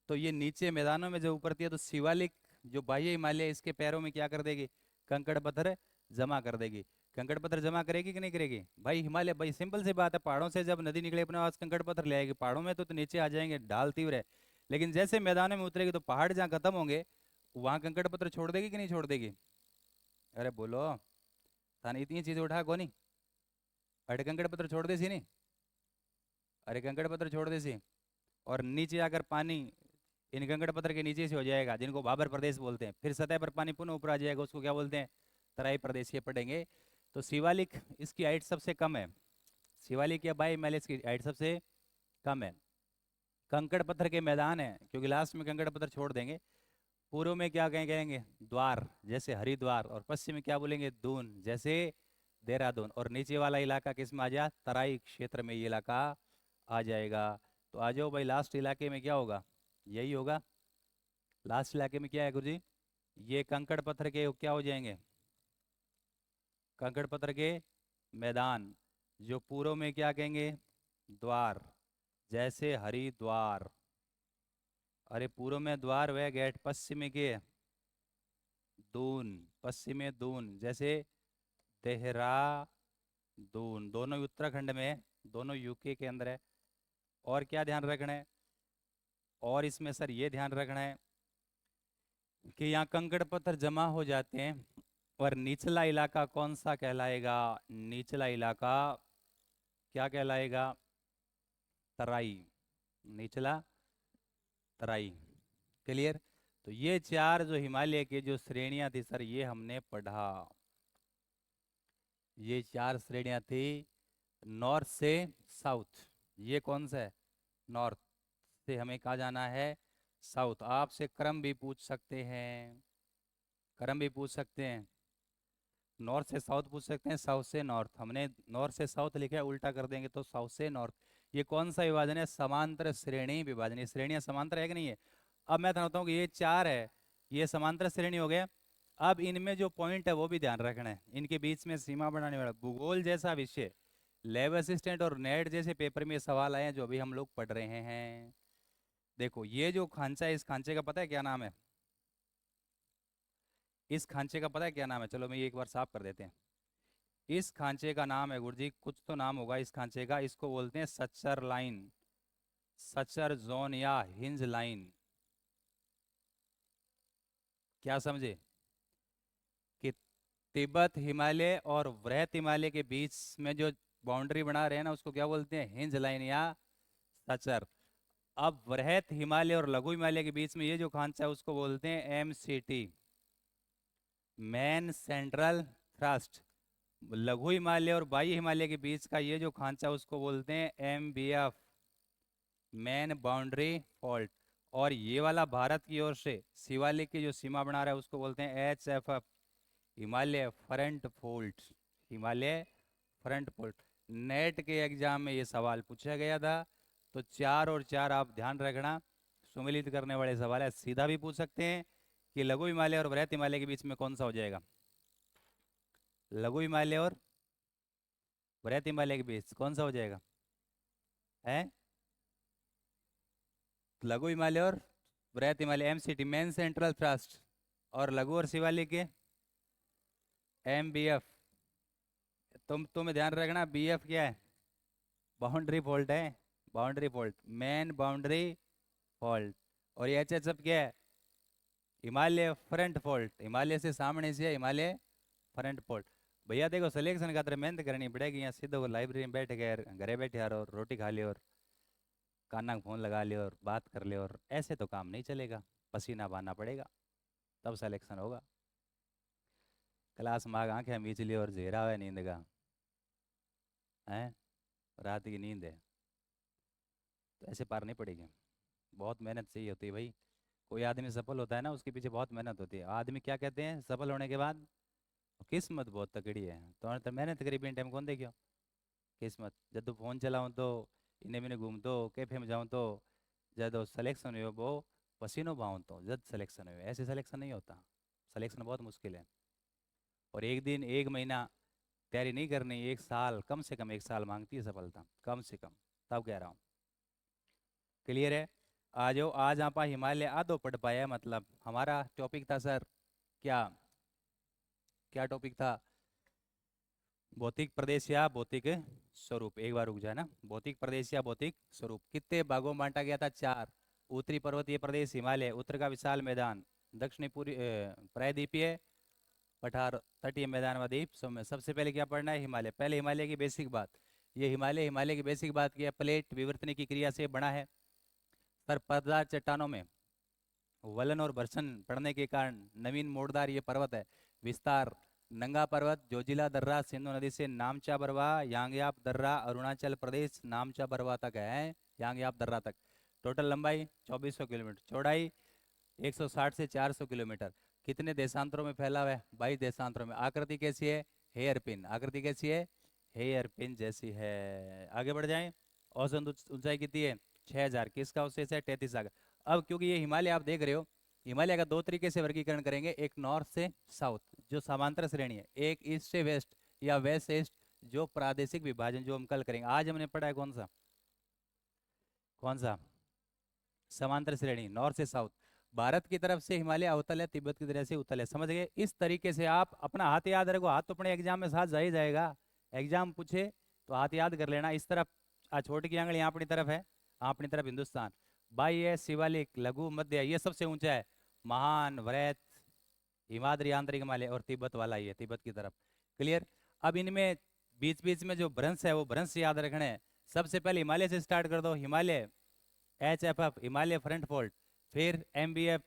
तो ये नीचे मैदानों में जब उतरती है, तो शिवालिक जो बाह्य हिमालय है, इसके पैरों में क्या कर देगी? कंकड़ पत्थर जमा कर देगी। कंकड़ पत्थर जमा करेगी कि नहीं करेगी? भाई हिमालय, भाई सिंपल सी बात है, पहाड़ों से जब नदी निकले अपने पास कंकड़ पत्थर ले आएगी। पहाड़ों में तो नीचे आ जाएंगे, ढाल तीव्र है। लेकिन जैसे मैदानों में उतरेगी, तो पहाड़ जहाँ खत्म होंगे, वहां कंकड़ पत्थर छोड़ देगी कि नहीं छोड़ देगी? अरे बोलो। थाने इतनी चीजें उठा को नहीं। अरे कंकड़ पत्थर छोड़ दे सी नहीं। अरे कंकड़ पत्थर छोड़ दे सी। और नीचे आकर पानी इन कंकड़ पत्थर के नीचे से हो जाएगा, जिनको भाबर प्रदेश बोलते हैं। फिर सतह पर पानी पुनः ऊपर आ जाएगा, उसको क्या बोलते हैं? तराई प्रदेश। ये पढ़ेंगे। तो शिवालिक, इसकी हाइट सबसे कम है। शिवालिक या बाई मैलेज की हाइट सबसे कम है। कंकड़ पत्थर के मैदान है, क्योंकि लास्ट में कंकड़ पत्थर छोड़ देंगे। पूर्व में क्या कहेंगे? द्वार, जैसे हरिद्वार। और पश्चिम में क्या बोलेंगे? दून, जैसे देहरादून। और नीचे वाला इलाका किस में आ जाए? तराई क्षेत्र में ये इलाका आ जाएगा। तो आ जाओ भाई, लास्ट इलाके में क्या होगा? यही होगा। लास्ट इलाके में क्या है गुरुजी? ये कंकड़ पत्थर के क्या हो जाएंगे? कंकड़ पत्थर के मैदान। जो पूर्व में क्या कहेंगे? द्वार, जैसे हरिद्वार। अरे पूर्व में द्वार वह गेट, पश्चिम में के दून, पश्चिम में दून, जैसे देहरादून। दोनों ही उत्तराखंड में है, दोनों यूके के अंदर है। और क्या ध्यान रखना है? और इसमें सर ये ध्यान रखना है कि यहाँ कंकड़ पत्थर जमा हो जाते हैं। और निचला इलाका कौन सा कहलाएगा? निचला इलाका क्या कहलाएगा? तराई। निचला तराई। क्लियर? तो ये चार जो हिमालय के जो श्रेणियां थी सर, ये हमने पढ़ा। ये चार श्रेणियां थी नॉर्थ से साउथ। ये कौन सा है? नॉर्थ से हमें कहा जाना है साउथ। आपसे क्रम भी पूछ सकते हैं, क्रम भी पूछ सकते हैं। नॉर्थ से साउथ पूछ सकते हैं, साउथ से नॉर्थ। हमने नॉर्थ से साउथ लिखा है, उल्टा कर देंगे तो साउथ से नॉर्थ। ये कौन सा विभाजन है? समांतर श्रेणी विभाजन। ये श्रेणियां समांतर है कि नहीं है? अब मैं बताता हूँ कि ये चार है, ये समांतर श्रेणी हो गया। अब इनमें जो पॉइंट है वो भी ध्यान रखना है, इनके बीच में सीमा बनाने वाला भूगोल जैसा विषय। लैब असिस्टेंट और नेट जैसे पेपर में ये सवाल आए हैं, जो अभी हम लोग पढ़ रहे हैं। देखो ये जो खांचा है, इस खांचे का पता है क्या नाम है? इस खांचे का पता है क्या नाम है? चलो मैं ये एक बार साफ कर देते हैं। इस खांचे का नाम है गुरुजी, कुछ तो नाम होगा इस खांचे का। इसको बोलते हैं सच्चर लाइन, सच्चर जोन या हिंज लाइन। क्या समझे? कि तिब्बत हिमालय और वृहत हिमालय के बीच में जो बाउंड्री बना रहे हैं ना, उसको क्या बोलते हैं? हिंज लाइन या सचर। अब वृहत हिमालय और लघु हिमालय के बीच में ये जो खांचा है उसको बोलते हैं एमसीटी, मेन सेंट्रल थ्रस्ट। लघु हिमालय और बाह्य हिमालय के बीच का ये जो खांचा उसको बोलते हैं एमबीएफ, मेन बाउंड्री फॉल्ट। और ये वाला भारत की ओर से शिवालिक की जो सीमा बना रहा है उसको बोलते हैं HFF, Himalaya front fault, Himalaya front fault. NET के एग्जाम में ये सवाल पूछा गया था, तो 4 और 4 आप ध्यान रखना, सुमिलित करने वाले सवाल है। सीधा भी पूछ सकते हैं कि लघु हिमालय और वृहत हिमालय के बीच में कौन सा हो जाएगा, लघु हिमालय और वृहत हिमालय के बीच कौन सा हो जाएगा, है लघु हिमालय और वृहत Himalaya MCT, main central thrust, और लघु और शिवालिक के एमबीएफ। तुम्हें ध्यान रखना, बीएफ क्या है, बाउंड्री फॉल्ट है, boundary fault, main boundary fault. और ये एचएचएफ क्या है, हिमालय फ्रंट फॉल्ट, हिमालय से सामने से हिमालय फ्रंट फॉल्ट। भैया देखो सिलेक्शन का तरह मेहनत करनी पड़ेगी, यहाँ सीधे वो लाइब्रेरी में बैठ गए, घरे बैठे यार और रोटी खा ली और काना फोन लगा ले और बात कर ले, और ऐसे तो काम नहीं चलेगा, पसीना बहाना पड़ेगा तब सिलेक्शन होगा। क्लास में आंखें मीच ली और झेरा हुआ नींद का है, रात की नींद है, तो ऐसे पार नहीं पड़ेगी, बहुत मेहनत चाहिए होती है भाई। कोई आदमी सफल होता है ना, उसके पीछे बहुत मेहनत होती है। आदमी क्या कहते हैं सफल होने के बाद, किस्मत बहुत तकड़ी है, तो मेहनत करी बिन टाइम कौन देखियो, किस्मत। जब तो फोन चलाऊँ तो इन्हें मैंने घूमतो, कैफे में जाऊँ तो जब सिलेक्शन हुए वो पसीनों बहाऊं तो जब सिलेक्शन हुए, ऐसे सिलेक्शन नहीं होता, सिलेक्शन बहुत मुश्किल है। और एक दिन एक महीना तैयारी नहीं करनी, एक साल, कम से कम एक साल मांगती है सफलता, कम से कम, तब कह रहा हूँ। क्लियर है? आ जाओ, आज आप हिमालय आधो पढ़ पाया, मतलब हमारा टॉपिक था सर, क्या क्या टॉपिक था, भौतिक प्रदेश या भौतिक स्वरूप। एक बार रुक जाए ना, भौतिक प्रदेश या भौतिक स्वरूप कितने भागों में बांटा गया था, 4। उत्तरी पर्वतीय प्रदेश हिमालय, उत्तर का विशाल मैदान, दक्षिणी पूरी प्रायद्वीपीय पठार, तटीय मैदान व द्वीप समूह। सबसे पहले क्या पढ़ना है, हिमालय। पहले हिमालय की बेसिक बात, ये हिमालय, हिमालय की बेसिक बात की है, प्लेट विवर्तन की क्रिया से बना है। सर पर्वतदार चट्टानों में वलन और घर्षण पड़ने के कारण नवीन मोड़दार ये पर्वत है। विस्तार, नंगा पर्वत जोजिला दर्रा सिंधु नदी से नामचा बरवा यांगयाप दर्रा अरुणाचल प्रदेश नामचा बरवा तक है, यांगयाप दर्रा तक। टोटल लंबाई 2400 किलोमीटर, चौड़ाई 160 से 400 किलोमीटर। कितने देशांतरों में फैला हुआ है, 22 देशांतरों में। आकृति कैसी है, हेयर पिन, आकृति कैसी है, हेयर पिन जैसी है। आगे बढ़ जाएं, औसत ऊंचाई कितनी है, 6000। किसका अवशेष है, 33 सागर। अब क्योंकि ये हिमालय आप देख रहे हो, हिमालय का 2 तरीके से वर्गीकरण करेंगे, एक नॉर्थ से साउथ जो समांतर श्रेणी है, एक ईस्ट से वेस्ट या वेस्ट से ईस्ट जो प्रादेशिक विभाजन, जो हम कल करेंगे। आज हमने पढ़ा है कौन सा, कौन सा, समांतर श्रेणी, नॉर्थ से साउथ। भारत की तरफ से हिमालय अवतल है, तिब्बत की तरफ से उत्तल है, समझ गए। इस तरीके से आप अपना हाथ याद रखो, हाथ तो अपने एग्जाम में साथ जा ही जाएगा, एग्जाम पूछे तो हाथ याद कर लेना। इस तरफ छोटी की आंगली यहाँ अपनी तरफ है, अपनी तरफ हिंदुस्तान, बाह्य शिवालिक लघु मध्य ये सबसे ऊंचा है, महान वृहत हिमाद्री आंतरिक हिमालय, और तिब्बत वाला ये तिब्बत की तरफ। क्लियर? अब इनमें बीच बीच में जो भ्रंश है वो भ्रंश याद रखने हैं। सबसे पहले हिमालय से स्टार्ट कर दो, हिमालय एचएफएफ हिमालय फ्रंट फोल्ड, फिर MBF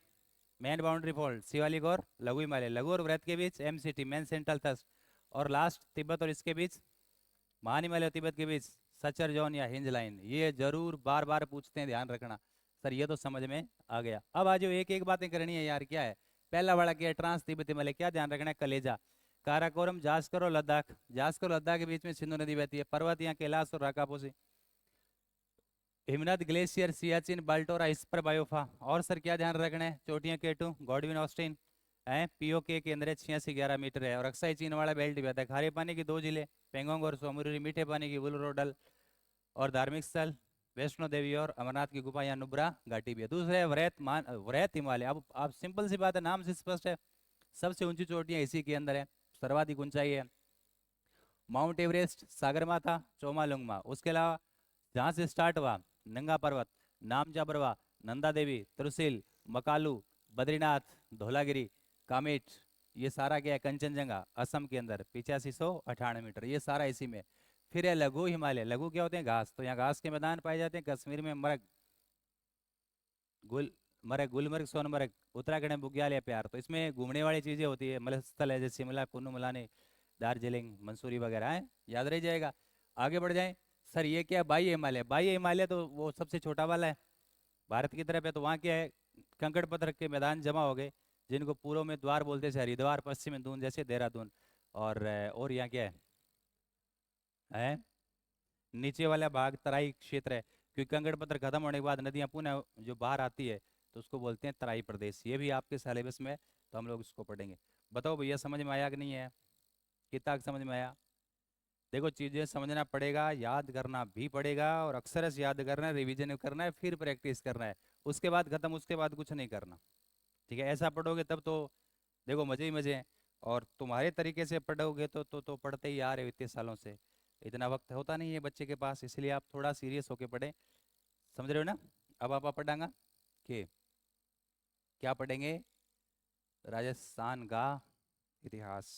main boundary fold, Shivalik और लघु हिमालय, लघु और वृहत के बीच एमसीटी मेन सेंट्रल थ्रस्ट, और लास्ट तिब्बत और इसके बीच महान हिमालय और तिब्बत के बीच सचर जोन या हिंज लाइन। ये जरूर बार बार पूछते हैं, ध्यान रखना। सर ये तो समझ में आ गया। अब आज एक एक बातें करनी है यार, क्या है पहला वाला, क्या है, ट्रांस तिब्बती हिमालय, क्या ध्यान रखना है, कलेजा, काराकोरम, जास्कर और लद्दाख, जास्कर और लद्दाख के बीच में सिंधु नदी बहती है। पर्वत यहाँ कैलाश और राकापोसी, हिमनद, ग्लेशियर, सियाचिन, बाल्टोरा, इस पर बायोफा। और सर क्या ध्यान रखना है, चोटियां केटू, गॉडविन ऑस्टिन है, पीओके के अंदर 86-11 मीटर है। और अक्साई चीन वाला बेल्ट भी आता है। खारे पानी की 2 जिले पेंगोंग और सोमरुरी, मीठे पानी की वुलरोडल और धार्मिक स्थल वैष्णो देवी और अमरनाथ की गुफा या नुब्रा घाटी भी है। दूसरा है वृहत हिमालय। अब आप सिंपल सी बात है, नाम से स्पष्ट है, सबसे ऊंची चोटियां इसी के अंदर है, सर्वाधिक ऊंचाई है। Mount Everest, Sagarmatha, Chomolungma. उसके अलावा जहाँ से स्टार्ट हुआ, नंगा पर्वत, नामचा बरवा, नंदा देवी, त्रिशूल, मकालू, बद्रीनाथ, धौलागिरी, कामेट, ये सारा क्या है, कंचनजंगा असम के अंदर 8598 मीटर, ये सारा इसी में। फिर है लघु हिमालय। लघु क्या होते हैं? घास। तो यहाँ घास के मैदान पाए जाते हैं। कश्मीर में मरग, मरग, गुलमर्ग, सोनमर्ग। उत्तराखंड में बुग्याल या प्यार। तो इसमें घूमने वाली चीजें होती है, मलय स्थल है जैसे शिमला, कुल्लू मनाली, दार्जिलिंग, मंसूरी वगैरह है। याद रह जाएगा। आगे बढ़ जाएं। सर ये क्या है? बाह्य हिमालय। बाह्य हिमालय तो वो सबसे छोटा वाला है, भारत की तरफ है। तो वहाँ क्या है? कंकड़ पत्थर के मैदान जमा हो गए, जिनको पूर्व में द्वार बोलते थे हरिद्वार, पश्चिम में दून जैसे देहरादून। और यहाँ क्या है? नीचे वाला भाग तराई क्षेत्र है, क्योंकि कंकड़ पत्थर खत्म होने के बाद नदियां पुनः जो बाहर आती है, तो उसको बोलते हैं तराई प्रदेश। ये भी आपके सिलेबस में है, तो हम लोग इसको पढ़ेंगे। बताओ भैया, समझ में आया कि नहीं है? कितना समझ में आया? देखो, चीजें समझना पड़ेगा, याद करना भी पड़ेगा, और अक्षर से याद करना है, रिवीजन करना है, फिर प्रैक्टिस करना है। उसके बाद खत्म, उसके बाद कुछ नहीं करना। ठीक है? ऐसा पढ़ोगे तब तो देखो मजे ही मजे हैं। और तुम्हारे तरीके से पढ़ोगे तो पढ़ते ही आ रहे हो इतने सालों से। इतना वक्त होता नहीं है बच्चे के पास, इसलिए आप थोड़ा सीरियस होके पढ़ें। समझ रहे हो ना? अब आप पढ़ांगा कि क्या पढ़ेंगे? राजस्थान का इतिहास।